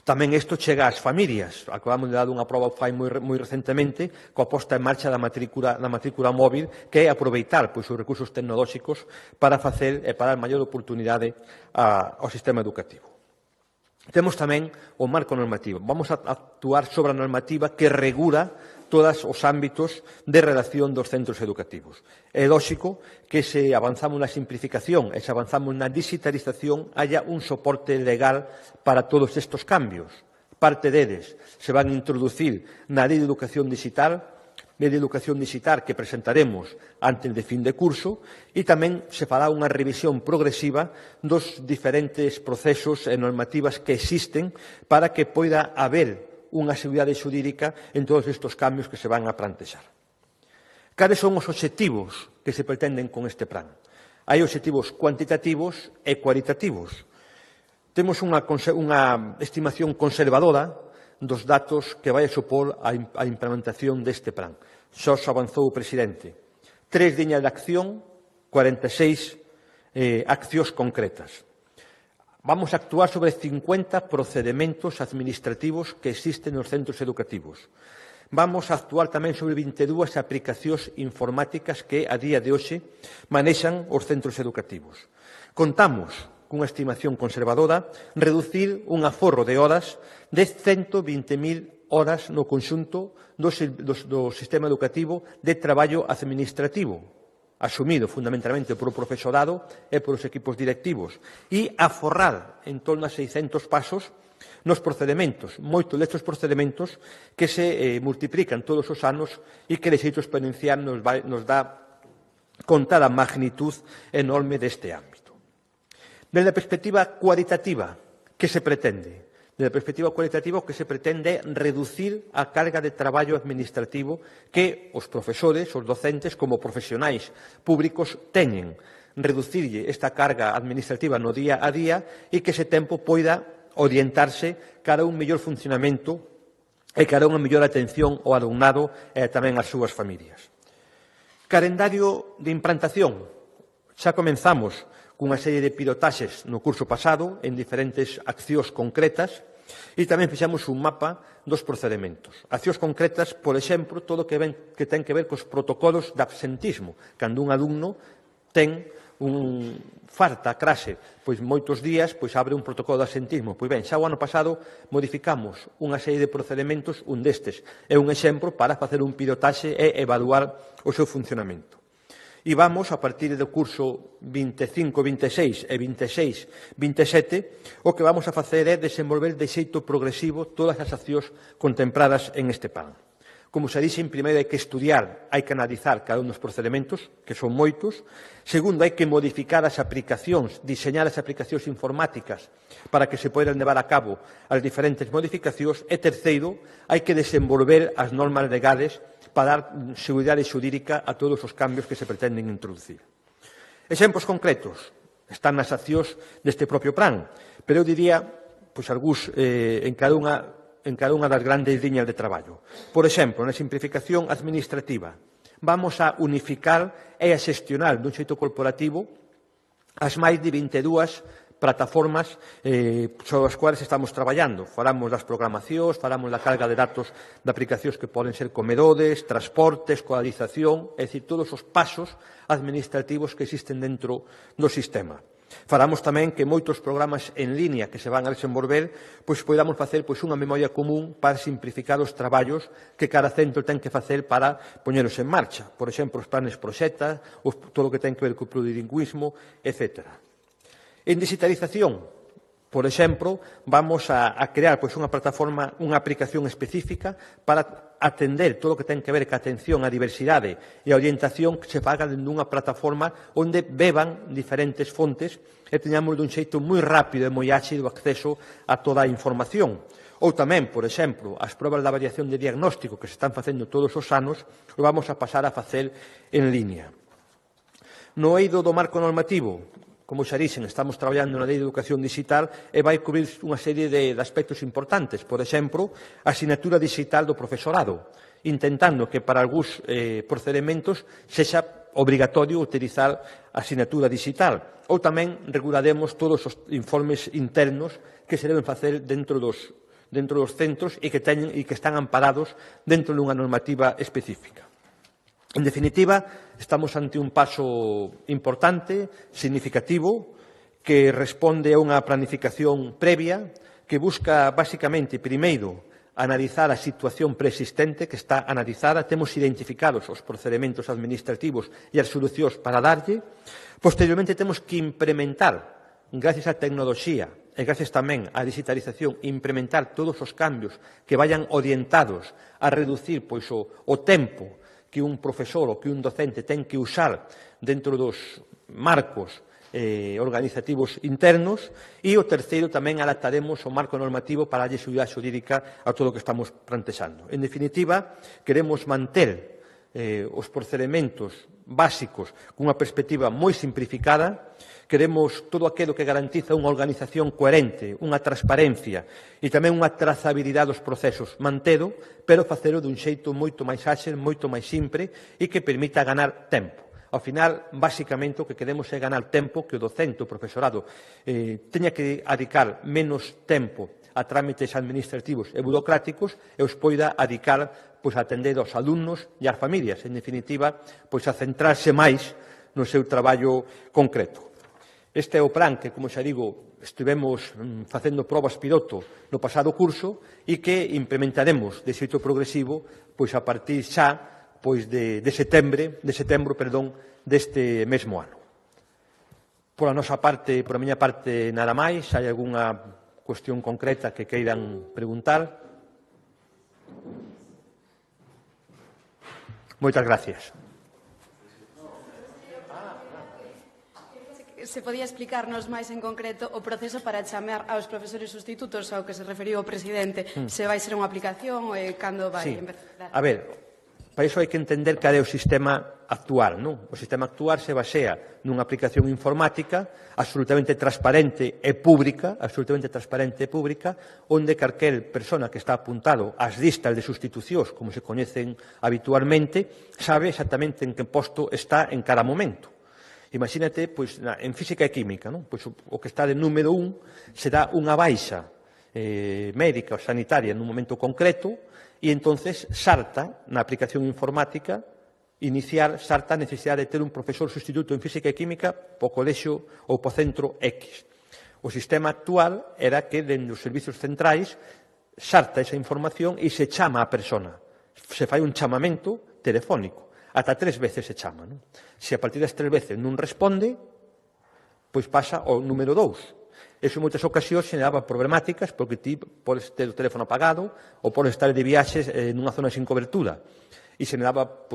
Tamén isto chega ás familias. Acabamos de dar unha proba moi recentemente coa posta en marcha da matrícula móvil, que é aproveitar os recursos tecnolóxicos para facer e para dar maior oportunidade ao sistema educativo. Temos tamén o marco normativo. Vamos a actuar sobre a normativa que regula todos os ámbitos de relación dos centros educativos. É lóxico que se avanzamos na simplificación e se avanzamos na digitalización haya un soporte legal para todos estes cambios. Parte deles se van a introducir na Lei de Educación Digital, que presentaremos antes de fin de curso, e tamén se fará unha revisión progresiva dos diferentes procesos e normativas que existen para que poida haber unha seguridade xurídica en todos estes cambios que se van a plantexar. Cales son os obxectivos que se pretenden con este plan? Hai obxectivos cuantitativos e cualitativos. Temos unha estimación conservadora dos datos que vai a supor a implementación deste plan. Xa os avanzou o presidente. 3 liñas de acción, 46 accións concretas. Vamos a actuar sobre 50 procedementos administrativos que existen nos centros educativos. Vamos a actuar tamén sobre 22 aplicacións informáticas que, a día de hoxe, manexan os centros educativos. Contamos cunha estimación conservadora, reducir un aforro de horas de 120.000 horas no conxunto do sistema educativo de traballo administrativo, asumido fundamentalmente por o profesorado e por os equipos directivos, e aforrar en torno a 600 pasos nos procedementos, moitos destes procedementos que se multiplican todos os anos e que de xeito exponencial nos dá conta da magnitud enorme deste ámbito. Desde a perspectiva cualitativa, que se pretende? Desde a perspectiva cualitativa, o que se pretende é reducir a carga de traballo administrativo que os profesores, os docentes, como profesionais públicos, teñen. Reducirlle esta carga administrativa no día a día e que ese tempo poida orientarse cara a un mellor funcionamento e cara a unha mellor atención ao alumnado e tamén ás súas familias. Calendario de implantación. Xa comenzamos cunha serie de pilotaxes no curso pasado en diferentes accións concretas e tamén fixamos un mapa dos procedementos. Accións concretas, por exemplo, todo o que ten que ver cos protocolos de absentismo. Cando un alumno ten falta a clase moitos días, abre un protocolo de absentismo. Pois ben, xa o ano pasado modificamos unha serie de procedementos, un destes é un exemplo para facer un pilotaxe e evaluar o seu funcionamento. E vamos, a partir do curso 25-26 e 26-27, o que vamos a facer é desenvolver de xeito progresivo todas as accións contempladas en este plan. Como se dixen, primeiro hai que estudiar, hai que analizar cada un dos procedementos, que son moitos. Segundo, hai que modificar as aplicacións, diseñar as aplicacións informáticas para que se poidan levar a cabo as diferentes modificacións. E terceiro, hai que desenvolver as normas legales para dar seguridade xurídica a todos os cambios que se pretenden introducir. Exemplos concretos están nas accións deste propio plan, pero eu diría, algúns en cada unha das grandes liñas de traballo. Por exemplo, na simplificación administrativa, vamos a unificar e a xestionar dun xeito corporativo as máis de 22 plataformas sobre as cuales estamos traballando. Falamos das programacións, falamos da carga de datos de aplicacións que poden ser comedores, transportes, escolarización, é dicir, todos os pasos administrativos que existen dentro do sistema. Falamos tamén que moitos programas en línea que se van a desenvolver, pois podamos facer unha memoria común para simplificar os traballos que cada centro ten que facer para poñeros en marcha. Por exemplo, os planes proxecta, todo o que ten que ver co plurilingüismo, etc. En digitalización, por exemplo, vamos a crear unha plataforma, unha aplicación específica para atender todo o que ten que ver ca atención á diversidade e a orientación que se faga dentro dunha plataforma onde beban diferentes fontes e teñamos dun xeito moi rápido e moi áxil o acceso a toda a información. Ou tamén, por exemplo, as probas da variación de diagnóstico que se están facendo todos os anos, o vamos a pasar a facer en línea. No eido do marco normativo, como xa dixen, estamos traballando na Lei de Educación Digital e vai cubrir unha serie de aspectos importantes. Por exemplo, a asignatura digital do profesorado, intentando que para algúns procedementos sexa obrigatorio utilizar a asignatura digital. Ou tamén regularemos todos os informes internos que se deben facer dentro dos centros e que están amparados dentro dunha normativa específica. En definitiva, estamos ante un paso importante, significativo, que responde a unha planificación previa, que busca, basicamente, primeiro, analizar a situación preexistente que está analizada, temos identificados os procedementos administrativos e as solucións para darlle, posteriormente temos que implementar, gracias á tecnoloxía e gracias tamén á digitalización, implementar todos os cambios que vayan orientados a reducir o tempo que un profesor ou que un docente ten que usar dentro dos marcos organizativos internos e o terceiro tamén adaptaremos o marco normativo para darlle seguridade xurídica a todo o que estamos plantexando. En definitiva, queremos manter os procedementos básicos cunha perspectiva moi simplificada. Queremos todo aquilo que garantiza unha organización coherente, unha transparencia e tamén unha trazabilidade dos procesos mantelo, pero facelo dun xeito moito máis áxil, moito máis simple e que permita ganar tempo. Ao final, basicamente, o que queremos é ganar tempo, que o docente, o profesorado, teña que dedicar menos tempo a trámites administrativos e burocráticos e os poida dedicar a atender aos alumnos e ás familias, en definitiva, a centrarse máis no seu traballo concreto. Este é o plan que, como xa digo, estivemos facendo probas piloto no pasado curso e que implementaremos de xeito progresivo a partir xa de setembro deste mesmo ano. Por a miña parte, nada máis. Hai algunha cuestión concreta que queiran preguntar? Moitas gracias. Se podía explicarnos máis en concreto o proceso para chamar aos profesores sustitutos ao que se referiu o presidente, se vai ser unha aplicación e cando vai empezar? A ver, para iso hai que entender cal é o sistema actual, non? O sistema actual se basea nunha aplicación informática absolutamente transparente e pública, onde calquer persona que está apuntado ás listas de sustitucións, como se coñecen habitualmente, sabe exactamente en que posto está en cada momento. Imagínate, en física e química, o que está de número 1 se dá unha baixa médica ou sanitaria nun momento concreto e entonces salta na aplicación informática inicial, salta a necesidade de ter un profesor sustituto en física e química po colexio ou po centro X. O sistema actual era que, dentro dos servicios centrais, salta esa información e se chama a persona. Se fai un chamamento telefónico. Ata 3 veces se chama. Se a partir das 3 veces non responde, pois pasa ao número 2. Eso en moitas ocasións xeneraba problemáticas porque ti podes ter o teléfono apagado ou podes estar de viaxes nunha zona sin cobertura. E xeneraba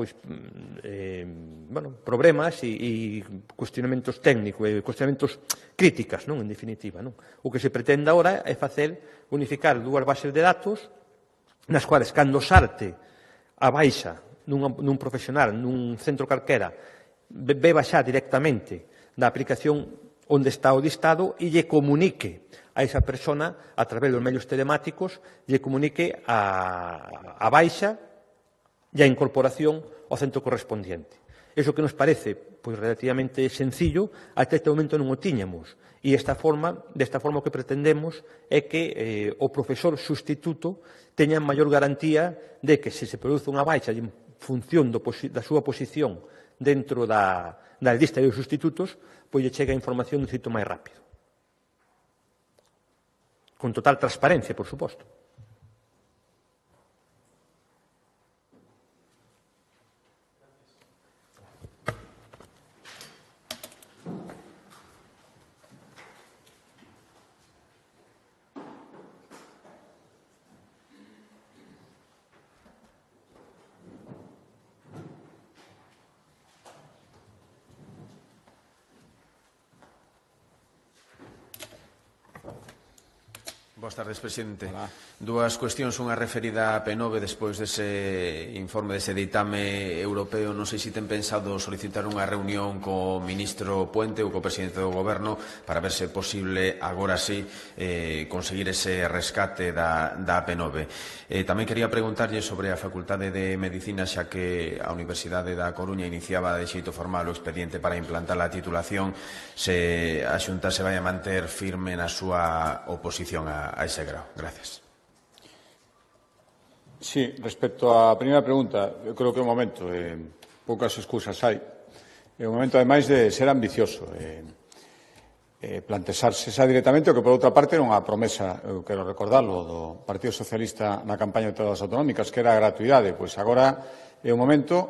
problemas e cuestionamentos técnicos, cuestionamentos críticas, en definitiva. O que se pretende agora é unificar 2 bases de datos nas cuales, cando salte a baixa nun profesional, nun centro calquera, ve baixar directamente da aplicación onde está o listado e lle comunique a esa persona, a través dos medios telemáticos, lle comunique a baixa e a incorporación ao centro correspondiente. Iso que nos parece pois relativamente sencillo, até este momento non o tiñamos. E desta forma o que pretendemos é que o profesor sustituto teña maior garantía de que se produce unha baixa en función da súa posición dentro da lista de sustitutos, pois lle chega a información un xeito máis rápido. Con total transparencia, por suposto. Boas tardes, presidente. Dúas cuestións, unha referida a P9 despois dese informe, dese ditame europeo. Non sei se ten pensado solicitar unha reunión co ministro Puente ou co presidente do Goberno para ver se é posible agora sí conseguir ese rescate da P9. Tamén quería preguntarlle sobre a Facultade de Medicina, xa que a Universidade da Coruña iniciaba de xeito formal o expediente para implantar a titulación, se a Xunta se vai a manter firme na súa oposición a ese grao. Gracias. Sí, respecto á primeira pregunta, eu creo que é un momento, poucas excusas hai, é un momento, ademais, de ser ambicioso, plantexarse xa directamente, o que, por outra parte, era unha promesa, eu quero recordarlo, do Partido Socialista na campaña de todas as autonómicas, que era a gratuidade. Pois agora é o momento,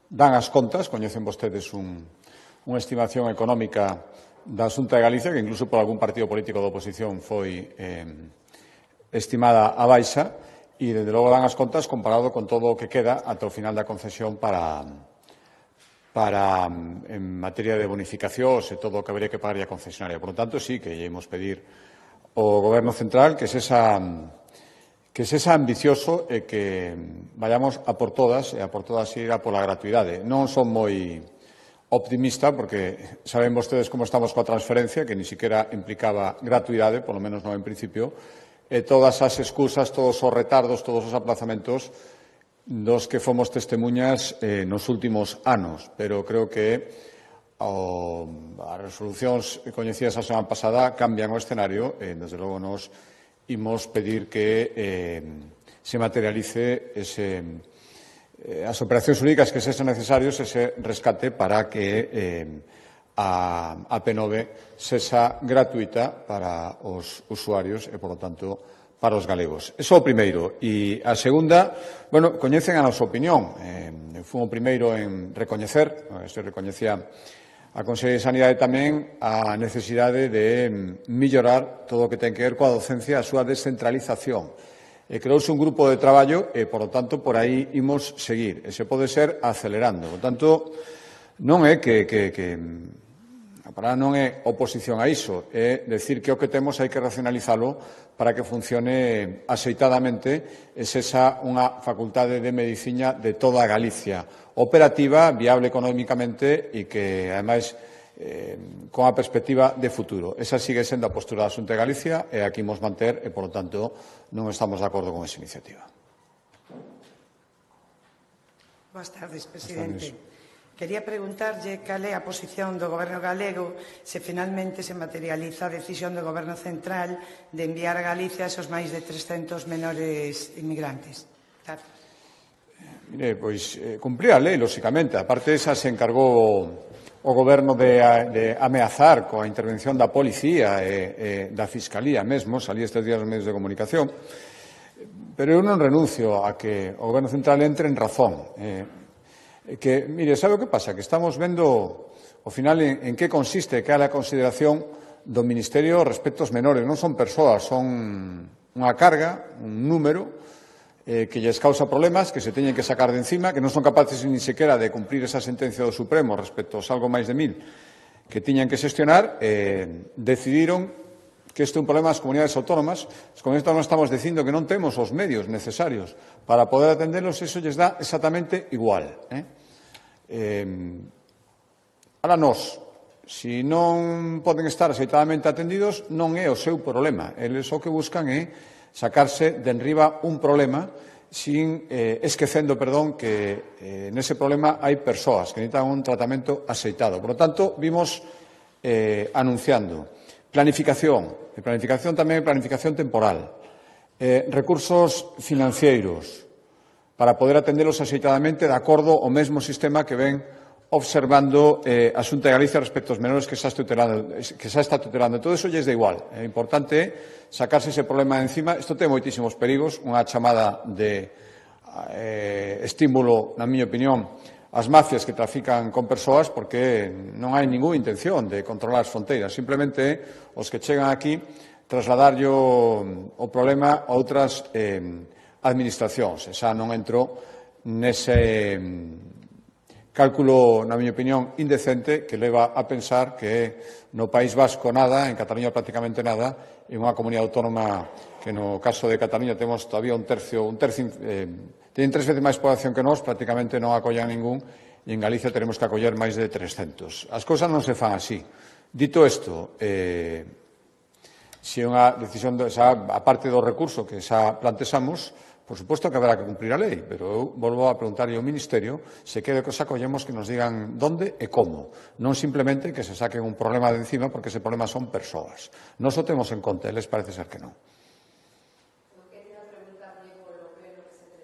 dan as contas, coñecen vostedes unha estimación económica da Xunta de Galicia, que incluso por algún partido político da oposición foi estimada a baixa, e, desde logo, dan as contas comparado con todo o que queda ata o final da concesión para en materia de bonificacións e todo o que habría que pagar a concesionaria. Por lo tanto, sí que íamos pedir ao Goberno central que sexa ambicioso e que vayamos a por todas, e a por todas ir a pola gratuidade. Non son moi optimista, porque saben vostedes como estamos coa transferencia, que ni siquiera implicaba gratuidade, polo menos non en principio, e todas as excusas, todos os retardos, todos os aplazamentos dos que fomos testemunhas nos últimos anos. Pero creo que as resolucións coñecidas a semana pasada cambian o escenario e, desde logo, nos imos pedir que se materialice as operacións únicas que sexan necesarios, ese rescate para que a P9 sexa gratuita para os usuarios e, polo tanto, para os galegos. Eso é o primeiro. E a segunda, bueno, coñecen a nosa opinión. Fui o primeiro en recoñecer, se recoñecía a Consellería de Sanidade tamén, a necesidade de mellorar todo o que ten que ver coa docencia, a súa descentralización. Creouse un grupo de traballo e, por lo tanto, por aí imos seguir. E se pode ser acelerando. Por tanto, non é que a parada non é oposición a iso, é decir que o que temos hai que racionalizalo para que funcione axeitadamente e sexa unha facultade de medicina de toda Galicia, operativa, viable económicamente e que, ademais, con a perspectiva de futuro. Esa sigue sendo a postura da Xunta de Galicia e aquí imos manter e, por lo tanto, non estamos de acordo con esa iniciativa. Boas tardes, presidente. Quería preguntarlle cal é a posición do Goberno galego se finalmente se materializa a decisión do Goberno central de enviar a Galicia esos máis de 300 menores inmigrantes. Gracias. Mire, pois cumprir a lei, lóxicamente. A parte esa se encargou o Goberno de ameazar coa intervención da Policía e da Fiscalía mesmo, salí estes días nos medios de comunicación, pero eu non renuncio a que o Goberno central entre en razón. Que, mire, sabe o que pasa? Que estamos vendo, ao final, en que consiste, que é a consideración do Ministerio respecto aos menores. Non son persoas, son unha carga, un número, que lles causa problemas, que se teñen que sacar de encima, que non son capaces ni sequera de cumprir esa sentencia do Supremo respecto aos algo máis de 1000 que tiñan que xestionar, decidiron que este é un problema das comunidades autónomas. As comunidades autónomas estamos dicindo que non temos os medios necesarios para poder atenderlos, eso lles dá exactamente igual. Ahora nós, se non poden estar axeitadamente atendidos, non é o seu problema. Eles o que buscan é sacarse de enriba un problema esquecendo, que nese problema hai persoas que necesitan un tratamento axeitado. Por lo tanto, vimos anunciando planificación, tamén planificación temporal, recursos financeiros para poder atendelos axeitadamente de acordo ao mesmo sistema que ven observando a Xunta de Galicia respecto aos menores que xa está tutelando. Todo iso lles da igual. É importante sacarse ese problema de encima. Isto ten moitísimos perigos, unha chamada de estímulo, na miña opinión, ás mafias que trafican con persoas, porque non hai ninguna intención de controlar as fronteiras. Simplemente os que chegan aquí trasladarlle o problema a outras administracións. Xa non entro nese cálculo, na miña opinión, indecente que leva a pensar que no País Vasco nada, en Cataluña prácticamente nada, e unha comunidade autónoma que no caso de Cataluña temos todavía un tercio, teñen 3 veces máis población que nós, prácticamente non acollan ningún, e en Galicia teremos que acoller máis de 300. As cousas non se fan así. Dito isto, se unha decisión, aparte do recurso que xa plantexamos, por suposto que haberá que cumprir a lei, pero eu volvo a preguntarlle ao Ministerio se quere que os acollemos que nos digan onde e como, non simplemente que se saquen un problema de encima porque ese problema son persoas. Nos o temos en conta, eles parece ser que non.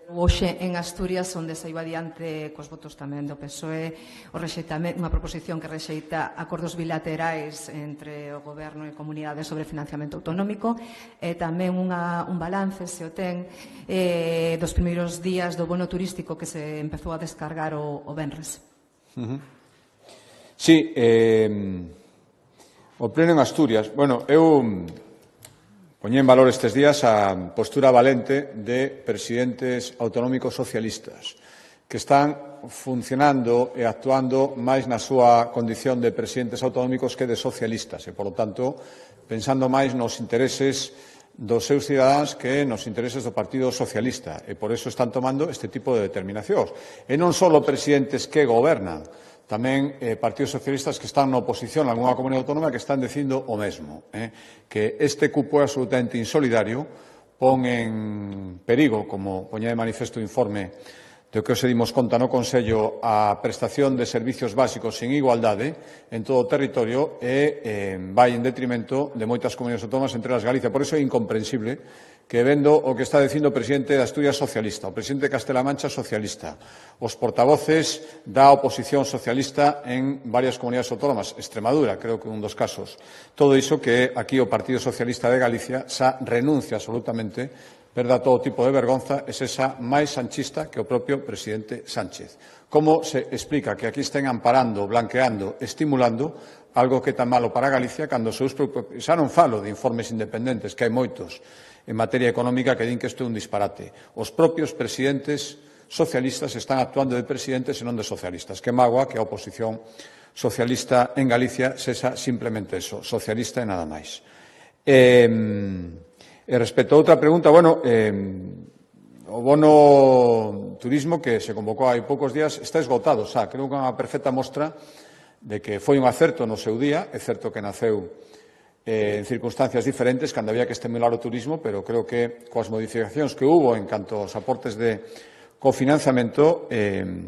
Hoxe en Asturias, onde se iba adiante cos votos tamén do PSOE, unha proposición que rexeita acordos bilaterais entre o Goberno e comunidades sobre financiamento autonómico, e tamén un balance, se o ten, dos primeiros días do bono turístico que se empezou a descargar o venres. Sí, o pleno en Asturias. Bueno, eu poñía en valor estes días a postura valente de presidentes autonómicos socialistas que están funcionando e actuando máis na súa condición de presidentes autonómicos que de socialistas e, por lo tanto, pensando máis nos intereses dos seus cidadáns que nos intereses do Partido Socialista e por eso están tomando este tipo de determinacións. E non só presidentes que gobernan, tamén partidos socialistas que están na oposición a algunha comunidade autónoma que están dicindo o mesmo, que este cupo é absolutamente insolidario, pon en perigo, como poñía de manifesto o informe do que hoxe dimos conta no Consello, a prestación de servicios básicos en igualdade en todo o territorio e vai en detrimento de moitas comunidades autónomas, entre as Galicia. Por iso é incomprensible que vendo o que está dicindo o presidente de Asturias socialista, o presidente de Castela-Mancha socialista, os portavoces da oposición socialista en varias comunidades autónomas, Extremadura, creo que un dos casos, todo iso que aquí o Partido Socialista de Galicia xa renuncia absolutamente, perda todo tipo de vergonza, é esa máis sanchista que o propio presidente Sánchez. Como se explica que aquí estén amparando, blanqueando, estimulando algo que é tan malo para Galicia cando seus propios, xa non falo de informes independentes, que hai moitos, en materia económica que din que isto é un disparate. Os propios presidentes socialistas están actuando de presidentes e non de socialistas. Que mágoa que a oposición socialista en Galicia sexa simplemente eso, socialista e nada máis. Respecto a outra pregunta, o bono turismo que se convocou hai poucos días está esgotado xa. Creo que é unha perfecta mostra de que foi un acerto no seu día. É certo que naceu en circunstancias diferentes, cando había que estimular o turismo, pero creo que coas modificacións que hubo en canto aos aportes de cofinanciamento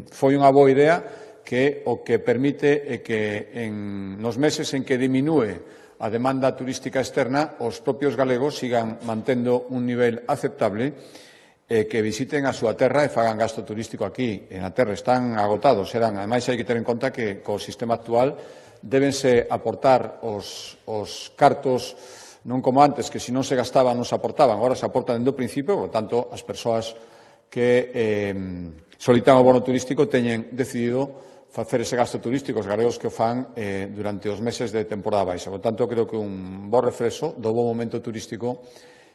foi unha boa idea que o que permite é que nos meses en que diminúe a demanda turística externa os propios galegos sigan mantendo un nivel aceptable que visiten a súa terra e fagan gasto turístico aquí. En a terra están agotados, ademais hai que ter en conta que co sistema actual débense aportar os cartos non como antes, que se non se gastaban non se aportaban, agora se aportan dende o principio, por tanto, as persoas que solicitan o bono turístico teñen decidido facer ese gasto turístico, os galegos que o fan durante os meses de temporada baixa. Por tanto, creo que un bo refrexo do bo momento turístico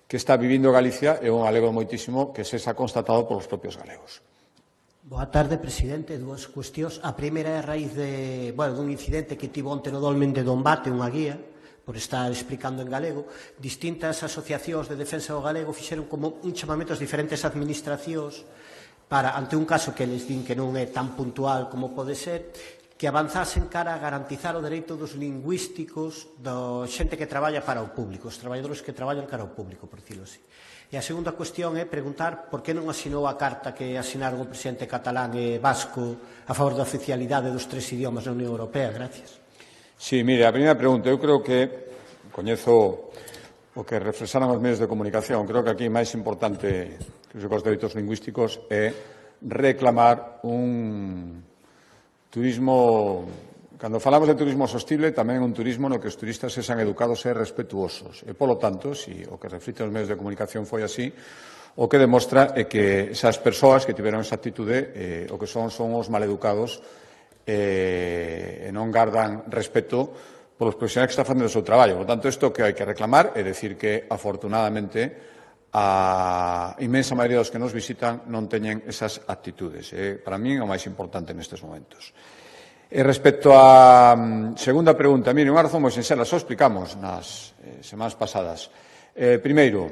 que está vivindo Galicia e un alegro moitísimo que se xa constatado polos propios galegos. Boa tarde, presidente. Dúas cuestións. A primeira é a raíz dun incidente que tivo onte no Dolmen de Dombate, unha guía, por estar explicando en galego. Distintas asociacións de defensa do galego fixeron como un chamamento ás diferentes administracións para, ante un caso que les din que non é tan puntual como pode ser, que avanzasen cara a garantizar o dereito dos lingüísticos da xente que traballa para o público, os traballadores que traballan cara ao público, por dicirlo así. E a segunda cuestión é preguntar por que non asinou a carta que asinaron o presidente catalán e vasco a favor da oficialidade dos 3 idiomas na Unión Europea. Gracias. Sí, mire, a primeira pregunta, eu creo que coñezo o que reflexaron os medios de comunicación. Creo que aquí máis importante que os dereitos lingüísticos é reclamar un turismo. Cando falamos de turismo sostible, tamén un turismo no que os turistas sexan educados e respetuosos. E, polo tanto, se o que refliten os medios de comunicación foi así, o que demostra é que esas persoas que tiveron esa actitude o que son os maleducados e non gardan respeto polos profesionais que están facendo o seu traballo. Por tanto, isto que hai que reclamar é decir que, afortunadamente, a inmensa maioría dos que nos visitan non teñen esas actitudes. Para mí é o máis importante nestes momentos. E respecto á segunda pregunta, mire, unha razón moi sinxela, só explicamos nas semanas pasadas. Primeiro,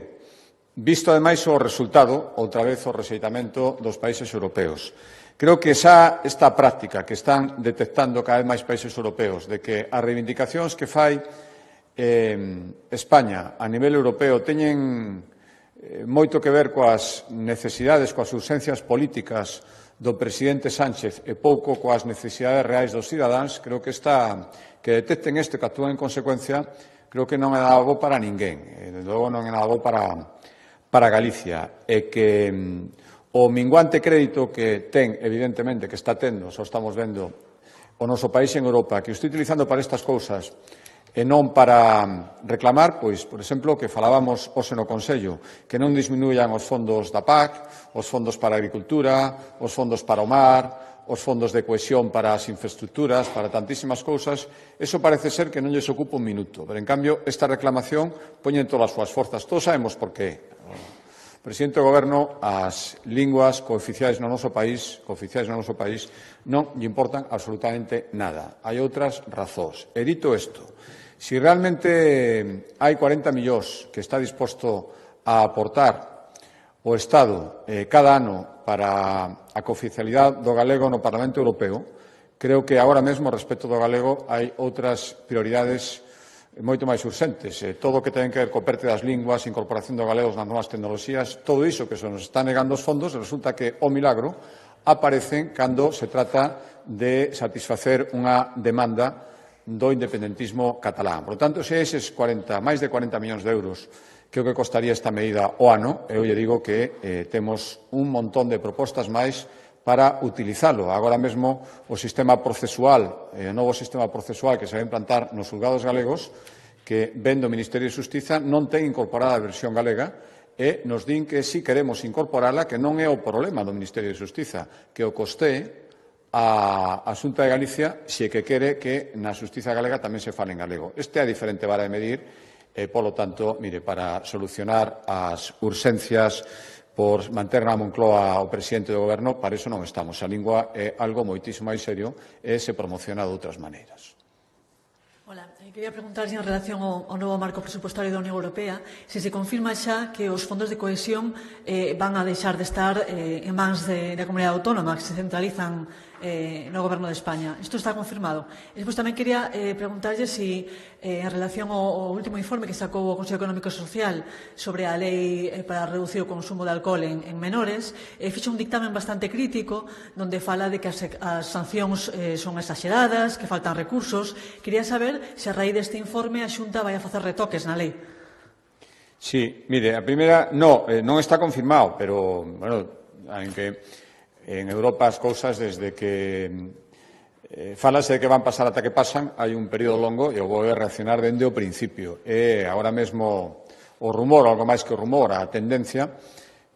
visto ademais o resultado, outra vez o rexeitamento dos países europeos. Creo que esta práctica que están detectando cada vez máis países europeos de que as reivindicacións que fai España a nivel europeo teñen moito que ver coas necesidades, coas urxencias políticas do presidente Sánchez e pouco coas necesidades reais dos cidadáns, creo que detecten isto e que actúen en consecuencia, creo que non é algo para ninguén. Desde logo non é algo para Galicia. E que o minguante crédito que ten, evidentemente, que está tendo, só estamos vendo o noso país en Europa, que o está utilizando para estas cousas e non para reclamar, pois, por exemplo, que falábamos hoxe no Consello, que non disminuyan os fondos da PAC, os fondos para a agricultura, os fondos para o mar, os fondos de cohesión para as infraestructuras, para tantísimas cousas, eso parece ser que non lles ocupa un minuto. Pero, en cambio, esta reclamación poñen todas as súas forzas. Todos sabemos por qué. O presidente do Goberno, as linguas cooficiais no noso país non lle importan absolutamente nada. Hai outras razóns. E dito isto, si realmente hai 40 millóns que está disposto a aportar o Estado cada ano para a cooficialidade do galego no Parlamento Europeo, creo que agora mesmo, respecto do galego, hai outras prioridades moito máis urxentes. Todo o que ten que ver co perte das linguas, incorporación do galego nas novas tecnoloxías, todo iso que se nos está negando os fondos, resulta que, o milagro, aparecen cando se trata de satisfacer unha demanda do independentismo catalán. Por tanto, se eses máis de 40 millóns de euros que o que costaría esta medida o ano, eu lle digo que temos un montón de propostas máis para utilizalo. Agora mesmo o sistema procesual, o novo sistema procesual que se vai implantar nos xulgados galegos, que ven do Ministerio de Xustiza, non ten incorporada a versión galega e nos din que si queremos incorporala, que non é o problema do Ministerio de Xustiza, que o costee a Xunta de Galicia se que quere que na Xustiza galega tamén se fale en galego. Este é a diferente vara de medir e, polo tanto, mire, para solucionar as urxencias por manter na Moncloa o presidente do Goberno, para iso non estamos. A lingua é algo moitísimo máis serio e se promociona de outras maneiras. Hola, quería preguntarlle en relación ao novo marco presupuestario da Unión Europea se confirma xa que os fondos de cohesión van a deixar de estar en mans da comunidade autónoma, que se centralizan no Goberno de España. Isto está confirmado. E despois tamén quería preguntarlle se en relación ao último informe que sacou o Consello Económico e Social sobre a lei para reducir o consumo de alcohol en menores, fixo un dictamen bastante crítico onde fala de que as sancións son exageradas, que faltan recursos. Quería saber se a raíz deste informe a Xunta vai a facer retoques na lei. Sí, mire, a primeira, non está confirmado, pero, bueno, en que en Europa as cousas, desde que falase de que van pasar ata que pasan, hai un período longo e eu vou reaccionar dende o principio. E agora mesmo o rumor, algo máis que o rumor, a tendencia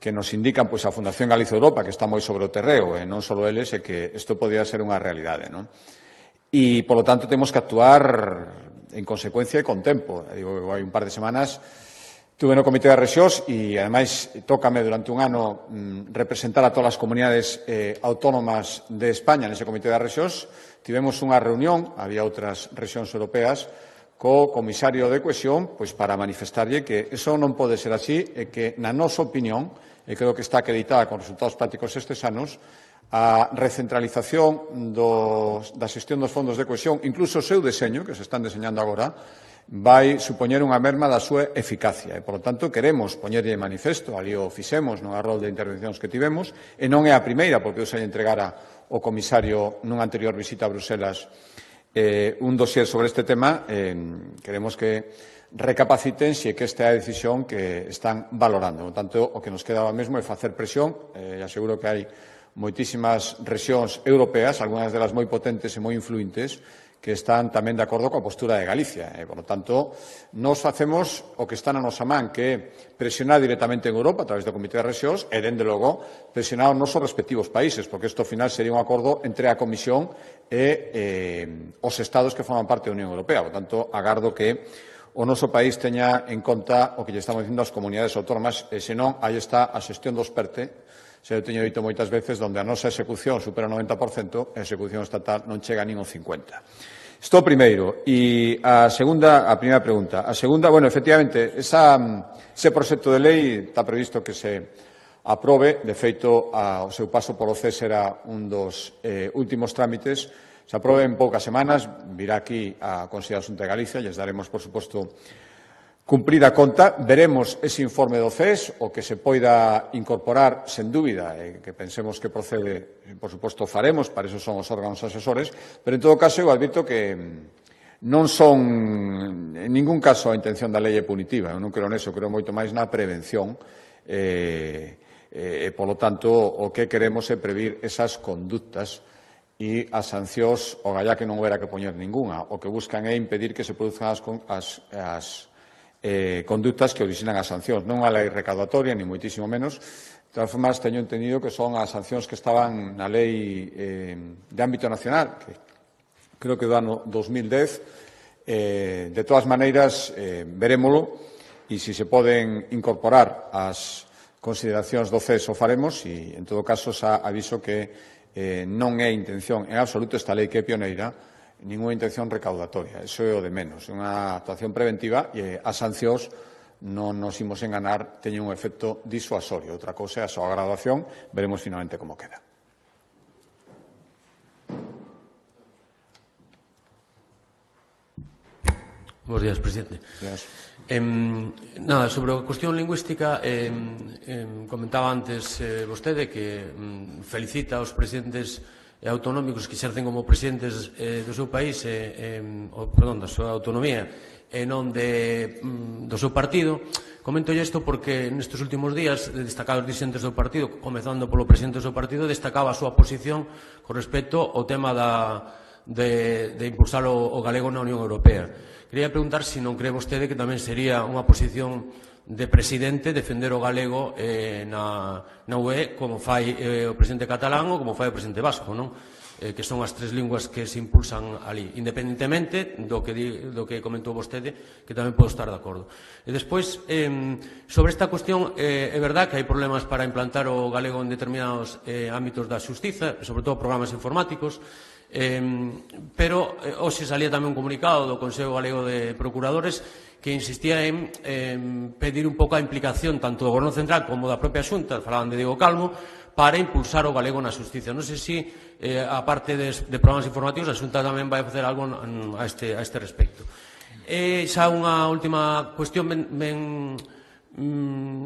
que nos indican pois a Fundación Galicia Europa, que está moi sobre o terreo, e non só eles, é que isto podía ser unha realidade, non? E, polo tanto, temos que actuar en consecuencia e con tempo. Digo, hai un par de semanas estuve no Comité de Rexións e, ademais, tócame durante un ano representar a todas as comunidades autónomas de España nese Comité de Rexións. Tivemos unha reunión, había outras rexións europeas, co comisario de Cohesión, pois para manifestarlle que eso non pode ser así e que, na nosa opinión, e creo que está acreditada con resultados prácticos estes anos, a recentralización da xestión dos fondos de cohesión, incluso o seu deseño, que se están deseñando agora, vai supoñer unha merma da súa eficacia. E, polo tanto, queremos poñerlle de manifesto, ali o fixemos nunha rol de intervencións que tivemos, e non é a primeira, porque eu se lle entregara o comisario nunha anterior visita a Bruselas un dossier sobre este tema. Queremos que recapaciten se que esta é a decisión que están valorando. Por tanto, o que nos queda ahora mesmo é facer presión. E aseguro que hai moitísimas rexións europeas, algunhas delas moi potentes e moi influentes, que están tamén de acordo coa postura de Galicia. Por lo tanto, nos facemos o que está na nosa man, que é presionar directamente en Europa a través do Comité de Rexións e, dende logo, presionar os nosos respectivos países, porque isto, ao final, sería un acordo entre a Comisión e os Estados que forman parte da Unión Europea. Por tanto, agardo que o noso país teña en conta o que lle estamos dicindo ás comunidades autónomas, e, senón, aí está a xestión dos PERTE. Se eu teño dito moitas veces, onde a nosa execución supera o 90%, a execución estatal non chega nin ao 50%. Isto primeiro. E a primeira pregunta. A segunda, bueno, efectivamente, ese proxecto de lei está previsto que se aprobe. De feito, o seu paso polo CES era un dos últimos trámites. Se aprobe en poucas semanas, virá aquí a Consellería de Xunta de Galicia, lles daremos, por suposto, cumprida conta. Veremos ese informe do CES, o que se poida incorporar, sen dúbida, e que pensemos que procede, por suposto, faremos, para iso son os órganos asesores, pero, en todo caso, eu advirto que non son, en ningún caso, a intención da lei é punitiva. Eu non creo neso, creo moito máis na prevención, e, polo tanto, o que queremos é previr esas conductas e as sancións, o gallá que non houbera que poñer ningunha. O que buscan é impedir que se produzcan as conductas que orixinan as sancións. Non a lei recaudatoria, ni moitísimo menos. De todas formas, teño entendido que son as sancións que estaban na lei de ámbito nacional, que creo que do ano 2010. De todas maneiras, verémolo, e se poden incorporar as consideracións do CES o faremos, e, en todo caso, xa aviso que non é intención en absoluto esta lei que é pioneira, ninguna intención recaudatoria. Eso é o de menos. É unha actuación preventiva e as sancións non nos imos enganar, teñen un efecto disuasorio. Outra cousa é a súa graduación. Veremos finalmente como queda. Bos días, presidente. Nada, sobre a cuestión lingüística, comentaba antes vostede que felicita aos presidentes autonómicos que exercen como presidentes do seu país, da súa autonomía, e non do seu partido. Comento isto porque nestes últimos días destacados dirigentes do partido, comezando polo presidente do seu partido, destacaba a súa posición con respecto ao tema de impulsar o galego na Unión Europea. Quería preguntar se non cree vostede que tamén sería unha posición de presidente defender o galego na UE, como fai o presidente catalán ou como fai o presidente vasco, non? Que son as tres linguas que se impulsan ali, independentemente do que comentou vostede, que tamén podo estar de acordo. E despois, sobre esta cuestión, é verdad que hai problemas para implantar o galego en determinados ámbitos da xustiza, sobre todo programas informáticos, pero hoxe salía tamén un comunicado do Consello Galego de Procuradores que insistía en pedir un pouco a implicación tanto do Goberno Central como da propia Xunta, falaban de Diego Calvo, para impulsar o galego na xustiza. Non sei se, a parte de programas informativos, a Xunta tamén vai facer algo a este respecto. E xa unha última cuestión ben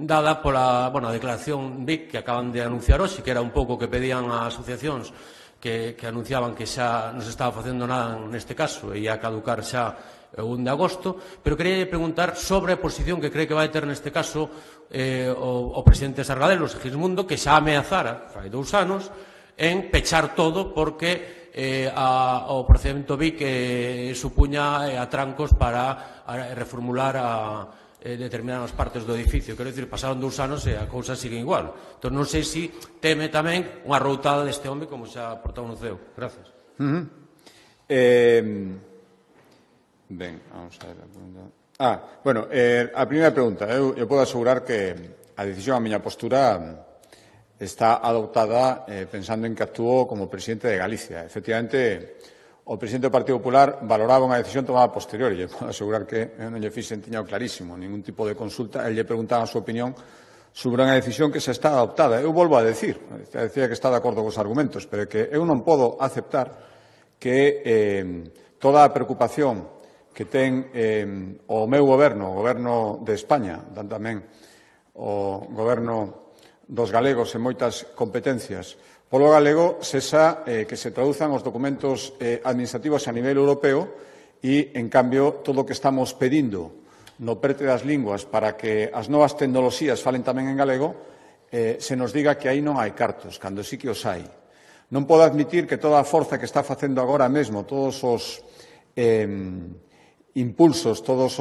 dada pola declaración BIC que acaban de anunciar hoxe, que era un pouco que pedían as asociacións que anunciaban que xa non se estaba facendo nada neste caso e ia caducar xa o 1 de agosto, pero quería preguntar sobre a posición que cree que vai ter neste caso o presidente Sargadelo, Segismundo, que xa ameazara, fai 2 anos, en pechar todo porque o procedimento BIC supuña atrancos para reformular determinadas partes do edificio. Quero dicir, pasaron 2 anos e a cousa sigue igual. Entón, non sei se teme tamén unha routada deste home como xa portou no CEO. Gracias. Ben, vamos a ver a pregunta. Bueno, a primeira pregunta. Eu podo asegurar que a decisión, a miña postura, está adoptada pensando en que actúo como presidente de Galicia. Efectivamente, o presidente do Partido Popular valoraba unha decisión tomada posterior, e podo asegurar que non lle fixen tiñado clarísimo ningún tipo de consulta. El lle preguntaba a súa opinión sobre unha decisión que xa está adoptada. Eu volvo a decir que está de acordo cos argumentos, pero que eu non podo aceptar que toda a preocupación que ten o meu goberno, o goberno de España, dan tamén o goberno dos galegos en moitas competencias polo galego, sexa que se traduzan os documentos administrativos a nivel europeo e, en cambio, todo o que estamos pedindo no PERTE das linguas para que as novas tecnoloxías falen tamén en galego, se nos diga que aí non hai cartos, cando sí que os hai. Non podo admitir que toda a forza que está facendo agora mesmo, todos os impulsos, todos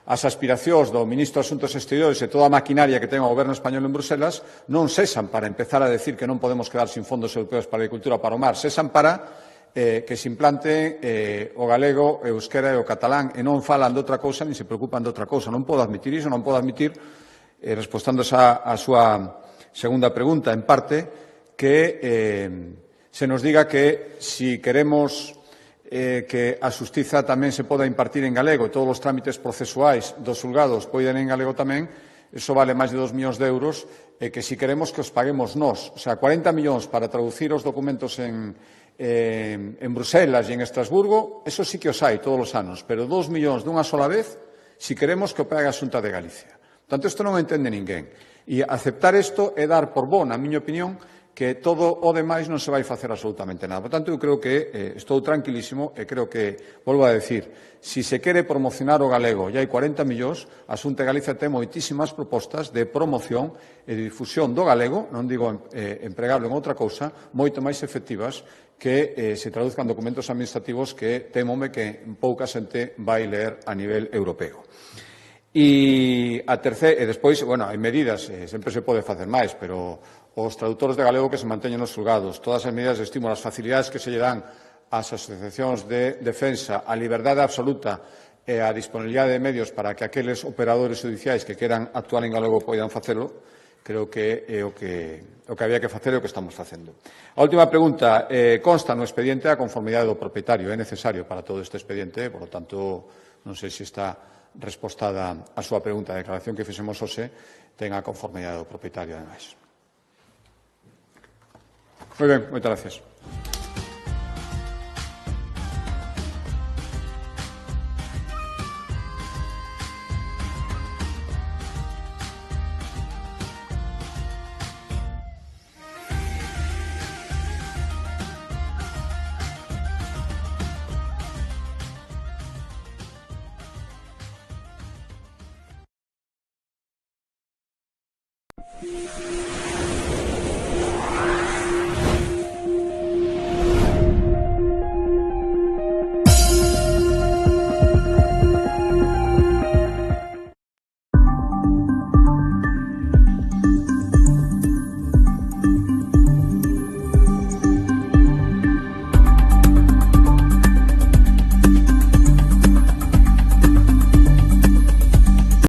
as aspiracións do Ministro de Asuntos Exteriores e toda a maquinaria que ten o Goberno español en Bruselas non cesan para empezar a decir que non podemos quedar sin fondos europeos para a agricultura para o mar, cesan para que se implante o galego, o euskera e o catalán e non falan de outra cousa nin se preocupan de outra cousa. Non podo admitir iso, non podo admitir, respondendo a súa segunda pregunta, en parte, que se nos diga que si queremos que a xustiza tamén se poda impartir en galego e todos os trámites procesuais dos xulgados poidan en galego tamén, iso vale máis de 2 millóns de euros e que si queremos que os paguemos nós. O sea, 40 millóns para traducir os documentos en Bruselas e en Estrasburgo, eso sí que os hai todos os anos, pero 2 millóns dunha sola vez si queremos que o pague a Xunta de Galicia. Tanto, isto non entende ninguén. E aceptar isto é dar por bo, na miña opinión, que todo o demais non se vai facer absolutamente nada. Por tanto, eu creo que estou tranquilísimo e creo que, volvo a decir, si se quere promocionar o galego e hai 40 millóns, a Xunta de Galicia ten moitísimas propostas de promoción e de difusión do galego, non digo empregable en outra cousa, moito máis efectivas que se traduzcan documentos administrativos que temome que pouca xente vai ler a nivel europeo. E despois, hai medidas, sempre se pode facer máis, pero os tradutores de galego que se manteñen nos xulgados, todas as medidas de estímulo, as facilidades que se lle dan ás asociacións de defensa, a liberdade absoluta e a disponibilidade de medios para que aqueles operadores judiciais que queran actuar en galego poidan facelo, creo que é o que había que facer e o que estamos facendo. A última pregunta, consta no expediente a conformidade do propietario, é necesario para todo este expediente, por lo tanto, non sei se está respostada a súa pregunta. A declaración que fixemos hoxe ten a conformidade do propietario, ademais. Moi ben, moitas gracias.